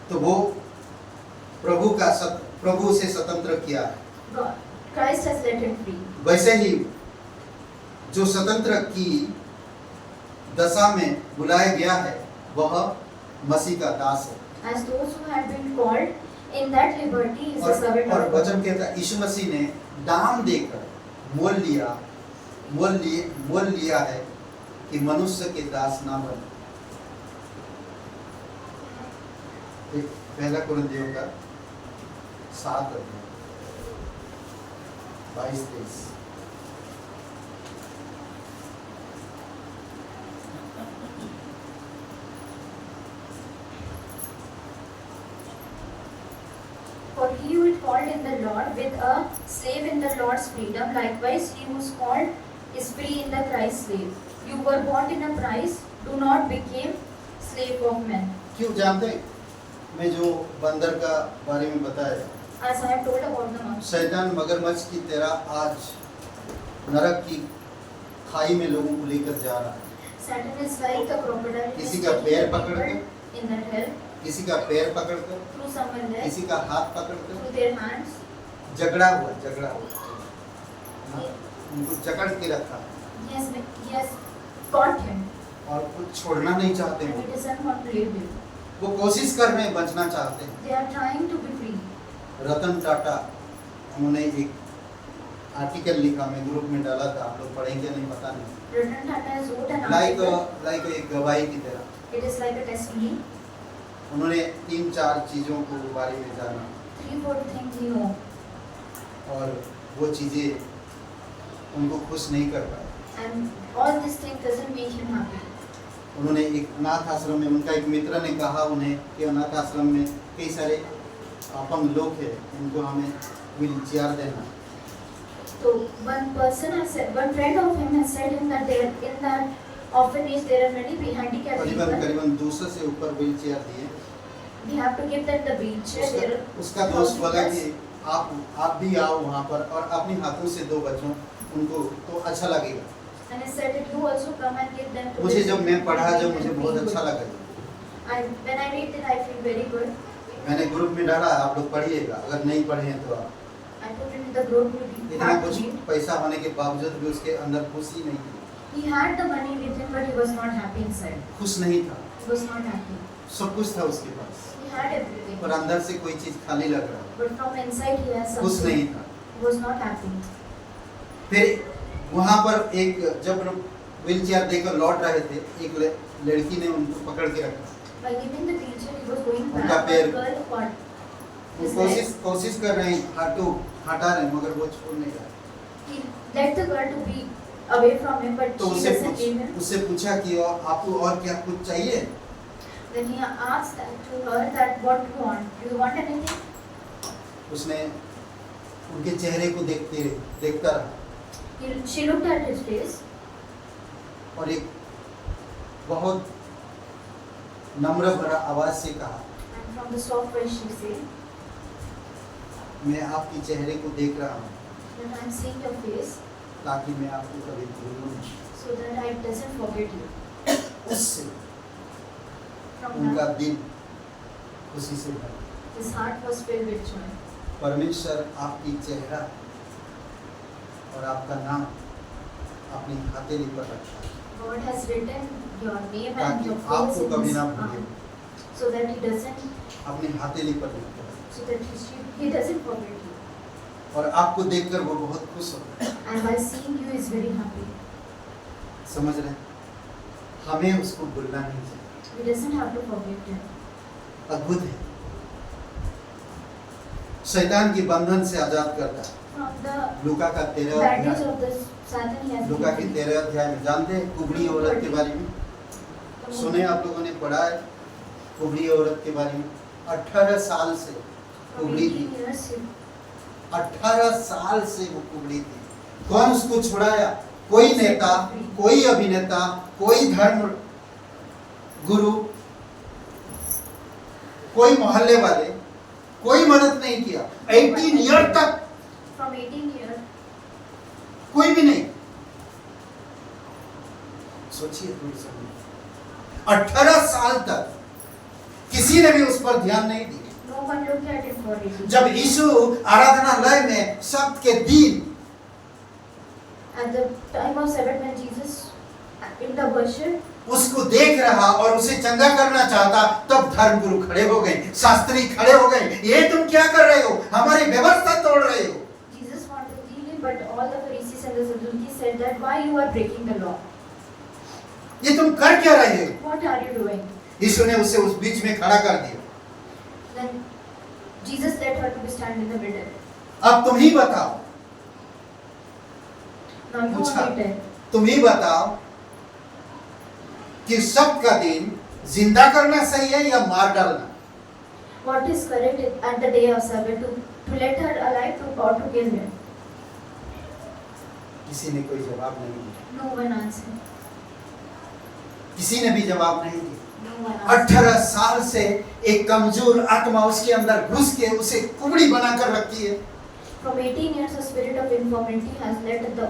तो वो प्रभु से स्वतंत्र किया है। God, Christ has let him free. वैसे ही जो स्वतंत्र की दशा में बुलाया गया है वह मसीह का दास है। As those who have been called in that liberty is a servant और of God. वचन कहता है यीशु मसीह ने दाम देकर मोल लिया है कि मनुष्य के दास ना बने। पहला कुरिन्थियों का 7:22-23 For he who is called in the Lord with a slave in the Lord's freedom, likewise he who is called is free in the Christ's slave. You were bought in a price, do not become slave of men. क्यों जानते हैं? मैं जो बंदर का बारे में बताया, As I have told about the monkey, शैतान मगरमच्छ की तरह आज नरक की खाई में लोगों को लेकर जा रहा है। Satan is like the crocodile. He is किसी का taking पैर the पकड़ people in that hell किसी का पैर पकड़कर, through someone else, किसी का हाथ पकड़कर, through their hands. झगड़ा हुआ उनको जकड़ के रखा He has caught him और कुछ छोड़ना नहीं चाहते and वो। he doesn't want to leave him. वो कोशिश कर रहे हैं, बचना चाहते हैं। They are trying to be free. Ratan Tata, उन्होंने एक आर्टिकल लिखा, मैं ग्रुप में डाला था, आप लोग पढ़ेंगे नहीं पता नहीं। Ratan Tata has wrote an like article. एक गवाही की तरह It is like a testimony. उन्होंने 3-4 चीज़ों को बारे में जाना 3-4 things he know. और वो चीज़ें उनको खुश नहीं कर पाए। And all these things doesn't make him happy. उन्होंने एक अनाथ आश्रम में, उनका एक मित्र ने कहा उन्हें कि अनाथ आश्रम में कई सारे अपंग लोग हैं, उनको हमें व्हील चेयर देना। So one person has said, one friend of him has said him that there in that orphanage there are many handicapped people. करीबन 200 से ऊपर व्हील चेयर दिए। We have to give them the wheelchair. There are उसका दोस्त बोला कि 1,000+. आप भी आओ वहाँ पर और अपने हाथों से 2 बच्चों उनको तो अच्छा लगेगा। And he said that you also come and give them to मुझे them. जब मैं पढ़ा, जब मुझे बहुत अच्छा लगा। When I read it, I feel very good. मैंने ग्रुप में डाला, आप लोग पढ़िएगा, अगर नहीं पढ़े हैं तो आप। I put it in the group to read. इतना कुछ पैसा होने के बावजूद भी उसके अंदर खुशी नहीं थी, He had the money with him, but he was not happy inside. खुश नहीं था। He was not happy. सब कुछ था उसके पास, He had everything, पर अंदर से कोई चीज खाली लग रहा, but from inside he has खुश something. नहीं था। He was not happy. फिर वहाँ पर एक जब व्हील चेयर देकर लौट रहे थे, एक लड़की ने उनको पकड़ के रखा। By giving the wheelchair, he was going उनका back. पैर- But girl caught वो his leg. कोशिश कर रहे हैं, हटा रहे हैं, मगर वो छोड़ नहीं रहा। He let the girl to be away from him, but तो she doesn't give him. उससे पूछा कि आपको और क्या कुछ चाहिए? Then he asked to her that what do you want? Do you want anything? उसने उनके चेहरे को देखता रहा She looked at his face और एक बहुत नम्र भरा आवाज से कहा, and from the soft voice she said मैं आपके चेहरे को देख रहा हूँ that I'm seeing your face ताकि मैं आपको कभी भूलूं नहीं। so that I doesn't forget you. उससे From उनका that, दिल खुशी से भरा। his heart was filled with joy. परमेश्वर आपकी चेहरा और आपका नाम अपनी हथेली पर रखा है, God has written your name and ताकि your face आपको in कभी his ना heart, भूले। so that he doesn't अपनी हथेली पर लिखा है so that he doesn't forget you. और आपको देखकर वो बहुत खुश होता है। And by seeing you is very happy. समझ रहे हैं? हमें उसको भूलना नहीं चाहिए। We doesn't have to forget him. अद्भुत है, शैतान के बंधन से आजाद करता है। From the लूका का 13 baggage अध्याय, of the Satan he has लूका के given. 13 अध्याय में जानते हैं कुबड़ी औरत के बारे में? सुने आप लोगों ने पढ़ा है कुबड़ी औरत के बारे में? 18 साल से From कुबड़ी थी, 18 years he 18 साल से वो कुबड़ी थी। कौन उसको छुड़ाया? कोई नेता, कोई अभिनेता, कोई धर्म गुरु, कोई मोहल्ले वाले, कोई मदद नहीं किया। 18 ईयर तक from 18 years. कोई भी नहीं। सोचिए थोड़ी सी, 18 साल तक किसी ने भी उस पर ध्यान नहीं दिया। No one looked at him for it. जब यीशु आराधनालय में सबके दिन At the time of Sabbath when Jesus in the worship उसको देख रहा और उसे चंगा करना चाहता, तब धर्म गुरु खड़े हो गए, शास्त्री खड़े हो गए, ये तुम क्या कर रहे हो? हमारी व्यवस्था तोड़ रहे हो। Jesus wanted to heal him, but all the Pharisees and the Sadducees said that why you are breaking the law? ये तुम कर क्या रहे हो? What are you doing? यीशु ने उसे उस बीच में खड़ा कर दिया। Then Jesus let her to be stand in the middle. अब तुम ही बताओ, Now you पूछा, only tell. तुम ही बताओ कि सब का दिन जिंदा करना सही है या मार डालना? What is correct at the day of Sabbath to let her alive or to kill him? किसी ने कोई जवाब नहीं दिया, No one answered. किसी ने भी जवाब नहीं दिया। No one answered. 18 साल से एक कमजोर आत्मा उसके अंदर घुस के उसे कुबड़ी बनाकर रखी है। From 18 years, a spirit of infirmity has led the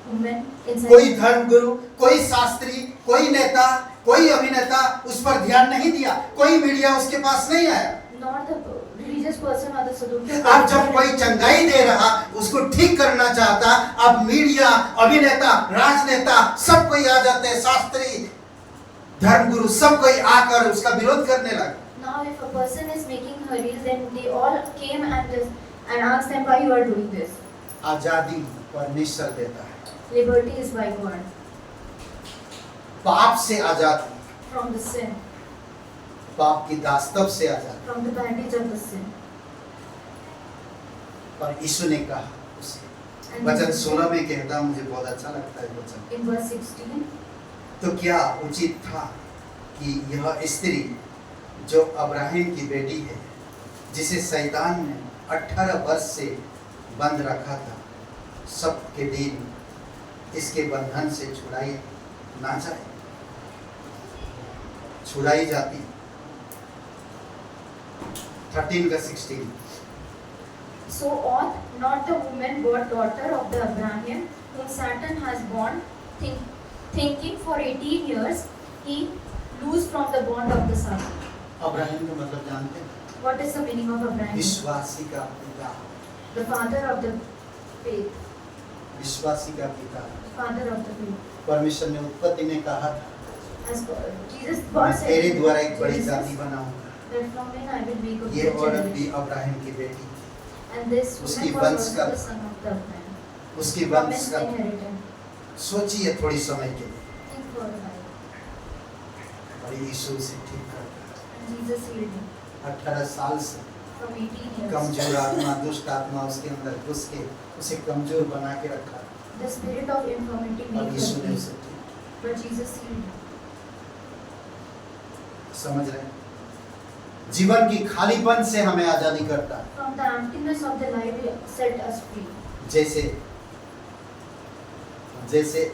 woman inside. कोई धर्म गुरु, कोई शास्त्री, कोई नेता, कोई अभिनेता उस पर ध्यान नहीं दिया, कोई मीडिया उसके पास नहीं आया। Not the religious person or the Sadducees. अब जब कोई चंगाई दे रहा, उसको ठीक करना चाहता, अब मीडिया, अभिनेता, राजनेता सब कोई आ जाते हैं, शास्त्री, धर्मगुरु सब कोई आकर उसका विरोध करने लगे। Now, if a person is making hurry, then they all came and asked them why you are doing this. आजादी परमेश्वर देता है, Liberty is by God. पाप से आजादी, From the sin, पाप की दास्तव से आजादी। from the bondage of the sin. पर यीशु ने कहा उसे, And वचन Jesus 16 में कहता, मुझे बहुत अच्छा लगता है वचन। said in verse 16, तो क्या उचित था कि यह स्त्री जो अब्राहम की बेटी है, जिसे शैतान ने 18 वर्ष से बंद रखा था, सब के दिन इसके बंधन से छुड़ाई ना जाए, छुड़ाई जाती। 13 का 16। so ought not the woman born daughter of the Abraham, whom Satan has born, thinking for 18 years, he loosed from the bond of the serpent. Abraham का मतलब जानते हैं? What is the meaning of Abraham? विश्वासी का पिता, The father of the faith. विश्वासी का पिता। Father of the faith. परमेश्वर ने उत्पत्ति में कहा था, As Jesus, मैं God said, तेरे द्वारा एक बड़ी Jesus, जाति बनाऊंगा। that from men I will make a ये great औरत भी generation. अब्राहम की बेटी थी, And this उसकी woman was वंश also का- the son of the Abraham. उसकी वंश Promised का। inheritance. सोचिए थोड़ी समय के लिए, Think for a while. और यीशु उसे ठीक करता And Jesus healed him है। 18 साल से from 18 years. कमजोर आत्मा, दुष्ट आत्मा उसके अंदर घुस के उसे कमजोर बना के रखा, The spirit of infirmity और made यीशु her ने weak. उसे ठीक। But Jesus healed him. समझ रहे हैं? जीवन की खालीपन से हमें आजादी करता है। From the emptiness of the life, he set us free. जैसे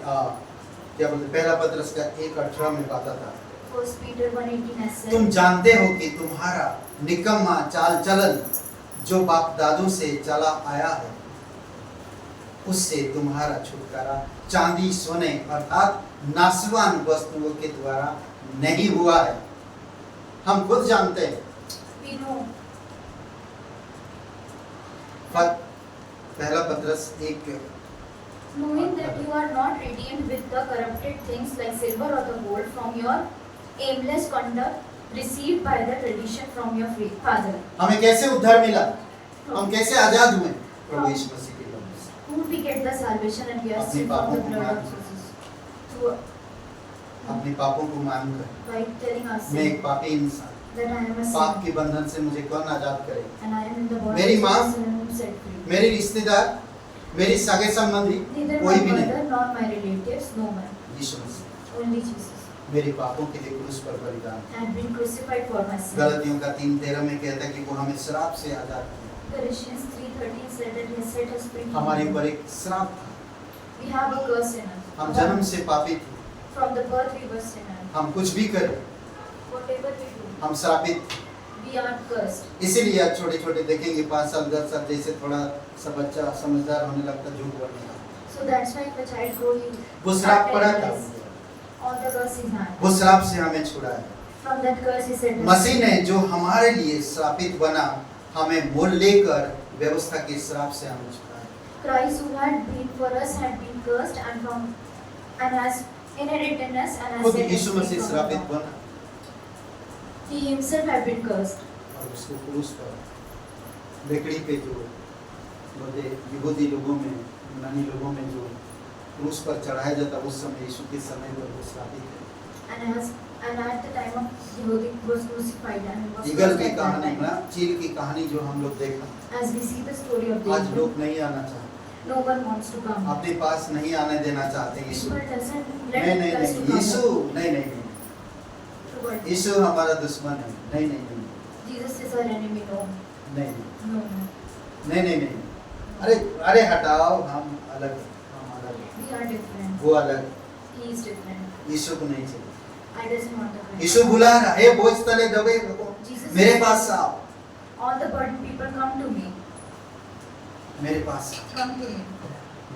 क्या बोलते, पहला पत्रस का 1:18 में पाता था, First Peter 1:18 has said, तुम जानते हो कि तुम्हारा निकम्मा चाल चलन जो बाप दादों से चला आया है, उससे तुम्हारा छुटकारा चांदी सोने अर्थात नाशवान वस्तुओं के द्वारा नहीं हुआ है। हम खुद जानते हैं। we know. पहला पत्रस 1, Knowing that you are not redeemed with the corrupted things like silver or the gold from your aimless conduct received by the tradition from your father. हमें कैसे उद्धार मिला, हम कैसे आजाद हुए? प्रभु यीशु मसीह के नाम से। Who we get the salvation and we are अपने saved from पापों the को blood मान of Jesus. Through अपने पापों को मानकर, by telling us मैं एक पापी इंसान, that I am a पाप sinner के बंधन से मुझे कौन आजाद करे? and I am in the body मेरी of माँ, Jesus and am set free. मेरे रिश्तेदार, मेरी सगे संबंधी Neither कोई my भी नहीं। mother nor my relatives, no one. Yeshu Masih Only Jesus मेरे पापों के लिए क्रूस पर बलिदान। had been crucified for my sin. गलतियों का 3:13 में कहता है कि वो हमें श्राप से आजाद किया। Galatians 3:13 said that He set us free. हमारे ऊपर एक श्राप था, We have a curse in us. हम जन्म से पापी थे, From the birth we were sinners. हम कुछ भी करें Whatever we do, हम श्रापित। we are cursed. इसीलिए आज छोटे छोटे देखेंगे 5 साल 10 साल जैसे थोड़ा सा बच्चा समझदार होने लगता, झूठ बोलने लगता, So that's why if a child grows, वो श्राप पड़ा था। all the curse is had. वो श्राप से हमें छुड़ाया। From that curse He set us Masih free. ने जो हमारे लिए श्रापित बना, हमें मोल लेकर व्यवस्था के श्राप से हमें छुड़ाया। Christ who had been for us had been cursed and has inherited us and has खुद set us Yeshu free Masih from श्रापित God. बना He himself had been cursed. और उसको क्रूस पर लकड़ी पे जो बोलते यहूदी लोगों में, यूनानी लोगों में जो क्रूस पर चढ़ाया जाता, उस समय यीशु के समय पर वो श्रापित है। And at the time of Yehudi was crucified and was eagle cursed की at that कहानी time. ना, चील की कहानी जो हम लोग देखा, As we see the story of आज David, लोग नहीं आना चाहते, no one wants to come. अपने पास नहीं आने देना चाहते यीशु। People doesn't नहीं let us to नहीं, come. यीशु नहीं नहीं नहीं, True word. यीशु हमारा दुश्मन है। नहीं नहीं नहीं Jesus is our enemy. No, नहीं no, no. नहीं नहीं नहीं, अरे अरे हटाओ, हम अलग हैं, हम अलग हैं, We are different. वो अलग। He is different. यीशु को नहीं चाहिए। I doesn't want the Christ. यीशु बुला रहा है, बोझ तले दबे रखो, Jesus मेरे says, पास आओ, all the burdened people come to me. मेरे पास आओ, Come to me.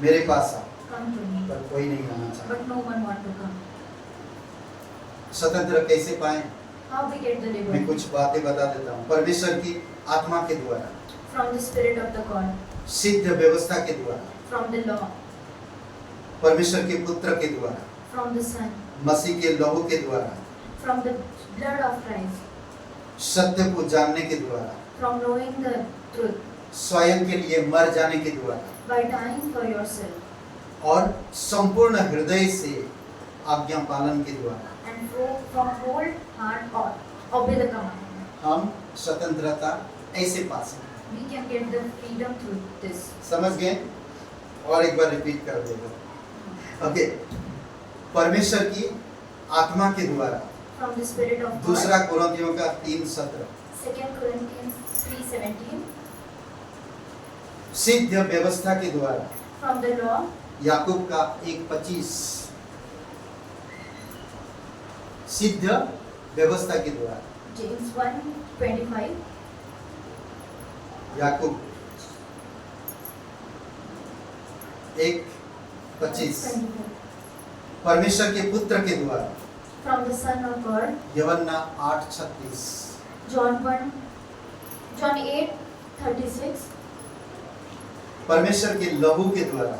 मेरे पास आओ, Come to me. पर कोई नहीं आना चाहता। But no one want to come. स्वतंत्र कैसे पाए? How we get the मैं liberty? कुछ बातें बता देता हूँ। परमेश्वर की आत्मा के द्वारा, From the spirit of the God. सिद्ध व्यवस्था के द्वारा, From the law. परमेश्वर के पुत्र के द्वारा, From the Son. मसीह के लहू के द्वारा, From the blood of Christ. सत्य को जानने के द्वारा, from knowing the truth, स्वयं के लिए मर जाने के द्वारा by dying for yourself, और संपूर्ण हृदय से आज्ञा पालन के द्वारा and from whole heart or obey the command. हम स्वतंत्रता ऐसे पा सकते We can get the freedom through this. हैं। समझ गए? और एक बार रिपीट कर देगा। ओके, परमेश्वर की आत्मा के द्वारा, From the Spirit of God. दूसरा कोरिन्थियों का 3:17, 2 Corinthians 3:17. सिद्ध व्यवस्था के द्वारा, From the law. याकूब का 1:25, सिद्ध व्यवस्था के द्वारा, James 1:25. याकूब 1:25, परमेश्वर के पुत्र के द्वारा, From the Son of God. यूहन्ना 8:36, John 8:36. परमेश्वर के लहू के द्वारा,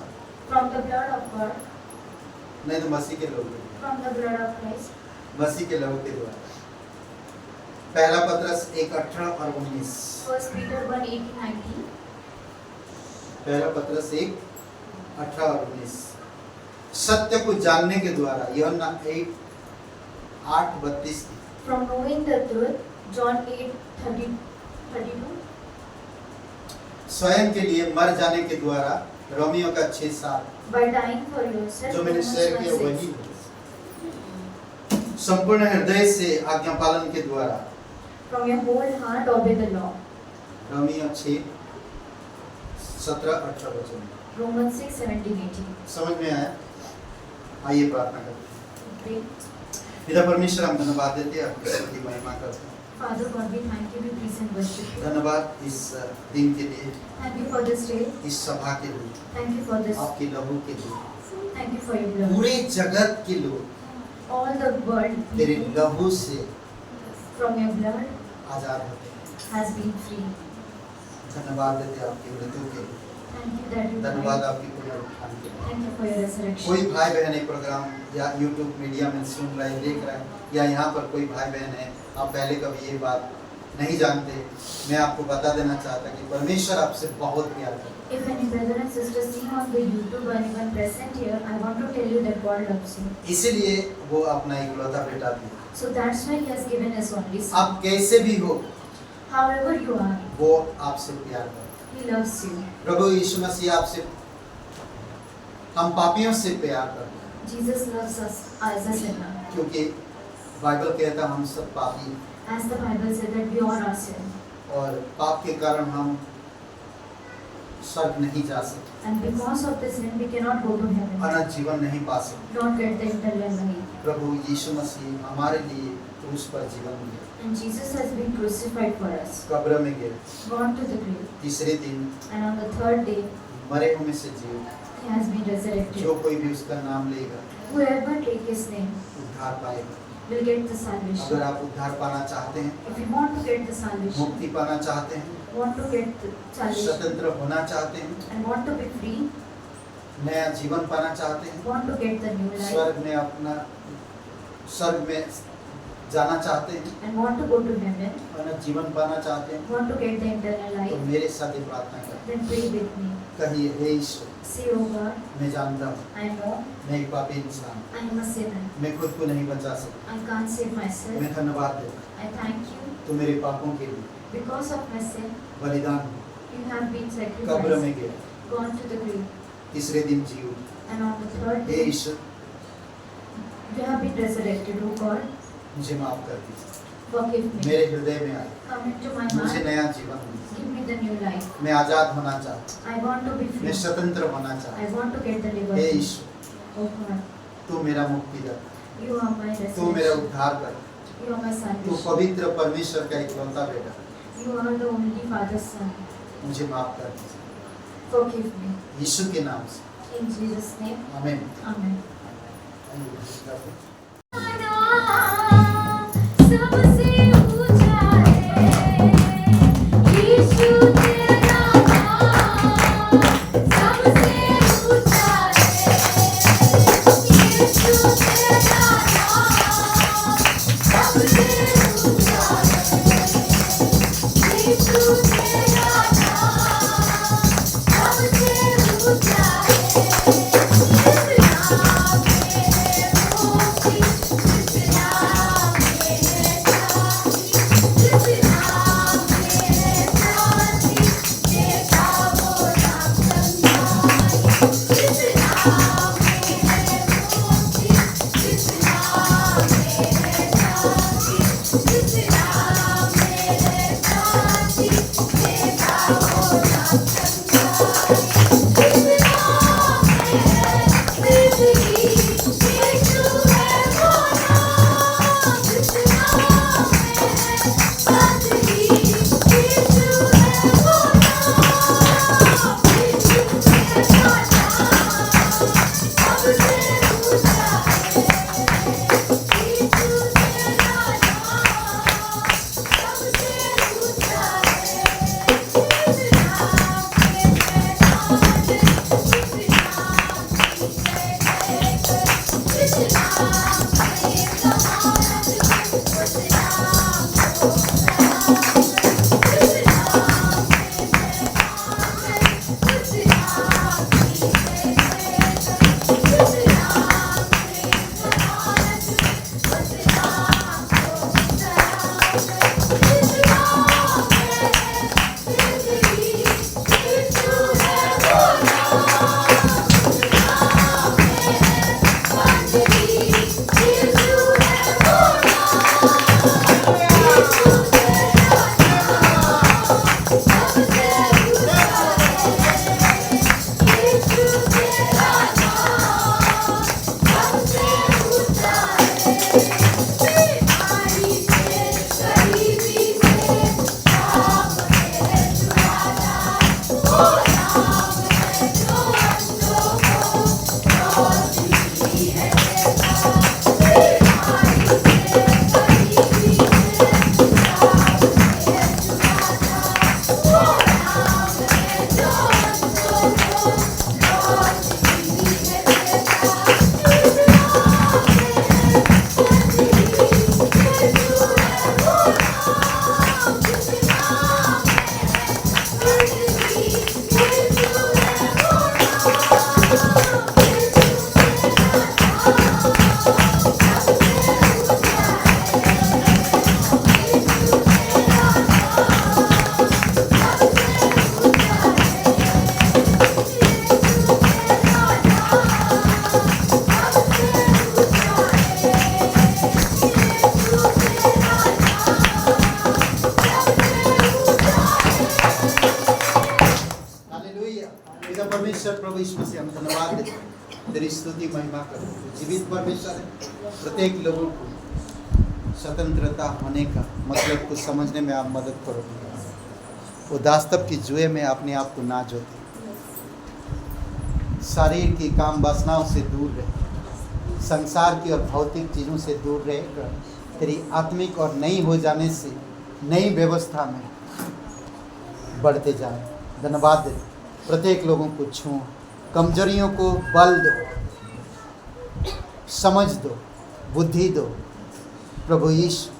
From the blood of God. नहीं तो मसीह के लहू के द्वारा, From the blood of Christ. मसीह के लहू के द्वारा। पहला पत्रस 1:18 और 19, 1 Peter 1:18-19. पहला पत्रस 1:18 और 19, सत्य को जानने के द्वारा, यूहन्ना 8:32, From knowing the truth. John 8:32. स्वयं के लिए मर जाने के द्वारा, रोमियो का 6:7, By dying for yourself. जो मैंने Romans शेयर किया 1:6. वही है। संपूर्ण हृदय से आज्ञा पालन के द्वारा, From your whole heart obey the law. Romeo 6:17-18 वचन। Romans 6:17-18. समझ में आया? आइए प्रार्थना करते हैं। Pray. पिता परमेश्वर, हम धन्यवाद देते हैं, आपकी स्तुति महिमा करते हैं। Father God, we thank you, we praise and worship you. धन्यवाद इस दिन के लिए, Thank you for this day. इस सभा के लिए, Thank you for this. आपके लहू के लिए, Thank you for your blood. पूरे जगत के लोग All the world तेरे people लहू से from your blood आजाद होते हैं। has been free. धन्यवाद देते हैं आपकी मृत्यु के लिए, Thank you that you धन्यवाद died. आपकी पुनरुत्थान के लिए। Thank you for your resurrection. कोई भाई बहन एक प्रोग्राम या YouTube मीडिया में सुन रहे हैं, देख रहे हैं, या यहाँ पर कोई भाई बहन है, आप पहले कभी ये बात नहीं जानते, मैं आपको बता देना चाहता कि परमेश्वर आपसे बहुत प्यार करता है। If any brother and sister see on the YouTube or even present here, I want to tell you that God loves you. इसीलिए वो अपना इकलौता बेटा दिया। So that's why He has given His only Son. आप कैसे भी हो, However you are, वो आपसे प्यार करता है। He loves you. प्रभु यीशु मसीह आपसे, हम पापियों से प्यार करते हैं, Jesus loves us as a sinner. क्योंकि बाइबल कहता है हम सब पापी हैं, As the Bible said that we all are sin. और पाप के कारण हम स्वर्ग नहीं जा सकते, And because of this sin, we cannot go to heaven. अनंत जीवन नहीं पा सकते। Not get the eternal life. प्रभु यीशु मसीह हमारे लिए क्रूस पर जीवन दिए, And Jesus has been crucified for us, कब्र में गए, gone to the grave, तीसरे दिन and on the third day, मरे हुए में से जी उठा। He has been resurrected. जो कोई भी उसका नाम लेगा Whoever take His name उद्धार पाएगा। will get the अगर salvation. आप उद्धार पाना चाहते हैं, If you want to get the salvation, मुक्ति पाना चाहते हैं, want to get the salvation, स्वतंत्र होना चाहते हैं, and want to be free, नया जीवन पाना चाहते हैं, want to get the new life, स्वर्ग में अपना स्वर्ग में जाना चाहते हैं, and want to go to heaven, अनंत जीवन पाना चाहते हैं, want to get the eternal तो life, मेरे साथ ये प्रार्थना करें। then pray with me. कहिए, हे ईश्वर, Say, oh God, मैं जानता हूँ I know मैं एक पापी इंसान हूँ, I am a sinner. मैं खुद को नहीं बचा सकता, I can't save myself. मैं धन्यवाद देता हूँ, I thank you तो मेरे पापों के लिए because of my sin. बलिदान हुआ, You have been कब्र में sacrificed, गया, gone to the grave, तीसरे दिन जी उठा। and on the third hey day Ishwar, you have been resurrected. Oh God, मुझे माफ कर दीजिए, forgive me. मेरे हृदय में आए, Come into my मुझे heart. नया जीवन दीजिए, Give me the new life. मैं आजाद होना चाहता I want to be हूँ, free. मैं स्वतंत्र होना I चाहता want to get the हूँ। हे liberty. ईश्वर, Oh God, तू मेरा मुक्तिदाता, you are my तू मेरा resurrection. उद्धार कर, You are my तू salvation. पवित्र परमेश्वर का इकलौता बेटा, You are the only Father's Son. मुझे माफ कर दीजिए, Forgive me. यीशु के नाम से, In Jesus' name, आमीन। Amen. सबसे ऊंचा है यीशु तेरा नाम, सबसे ऊंचा है यीशु तेरा नाम, सबसे ऊंचा है। धन्यवाद देते, तेरी स्तुति महिमा करते। जीवित परमेश्वर है, प्रत्येक लोगों को स्वतंत्रता होने का मतलब को समझने में आप मदद करो। वो दास्तव की जुए में अपने आप को ना जोते, शरीर की काम वासनाओं से दूर रहे, संसार की और भौतिक चीज़ों से दूर रहेगा, तेरी आत्मिक और नई हो जाने से नई व्यवस्था में बढ़ते जाए। धन्यवाद दे, प्रत्येक लोगों को छू, कमजोरियों को बल दो, समझ दो, बुद्धि दो। प्रभु यीशु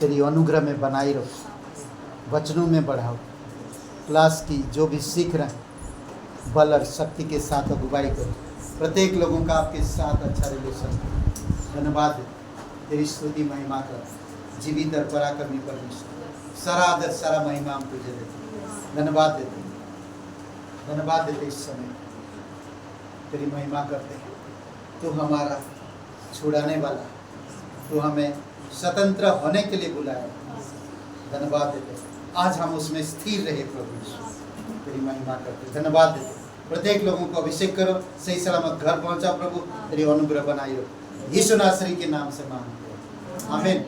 तेरी अनुग्रह में बनाई रखो, वचनों में बढ़ाओ। क्लास की जो भी सीख रहे हैं बल और शक्ति के साथ अगुवाई करो, प्रत्येक लोगों का आपके साथ अच्छा रिलेशन करो। धन्यवाद दे, तेरी स्तुति महिमा कर, जीवित और पराक्रमी परमेश्वर, सारा आदर सारा महिमा हम तुझे देते। धन्यवाद देते, धन्यवाद देते। इस समय तेरी महिमा करते हैं, तू हमारा छुड़ाने वाला, तू हमें स्वतंत्र होने के लिए बुलाया। धन्यवाद देते, आज हम उसमें स्थिर रहे। प्रभु तेरी महिमा करते, धन्यवाद देते। प्रत्येक लोगों को अभिषेक करो, सही सलामत घर पहुंचा। प्रभु तेरी अनुग्रह बनाई रहो, यीशु नासरी के नाम से मांगते हैं, आमीन।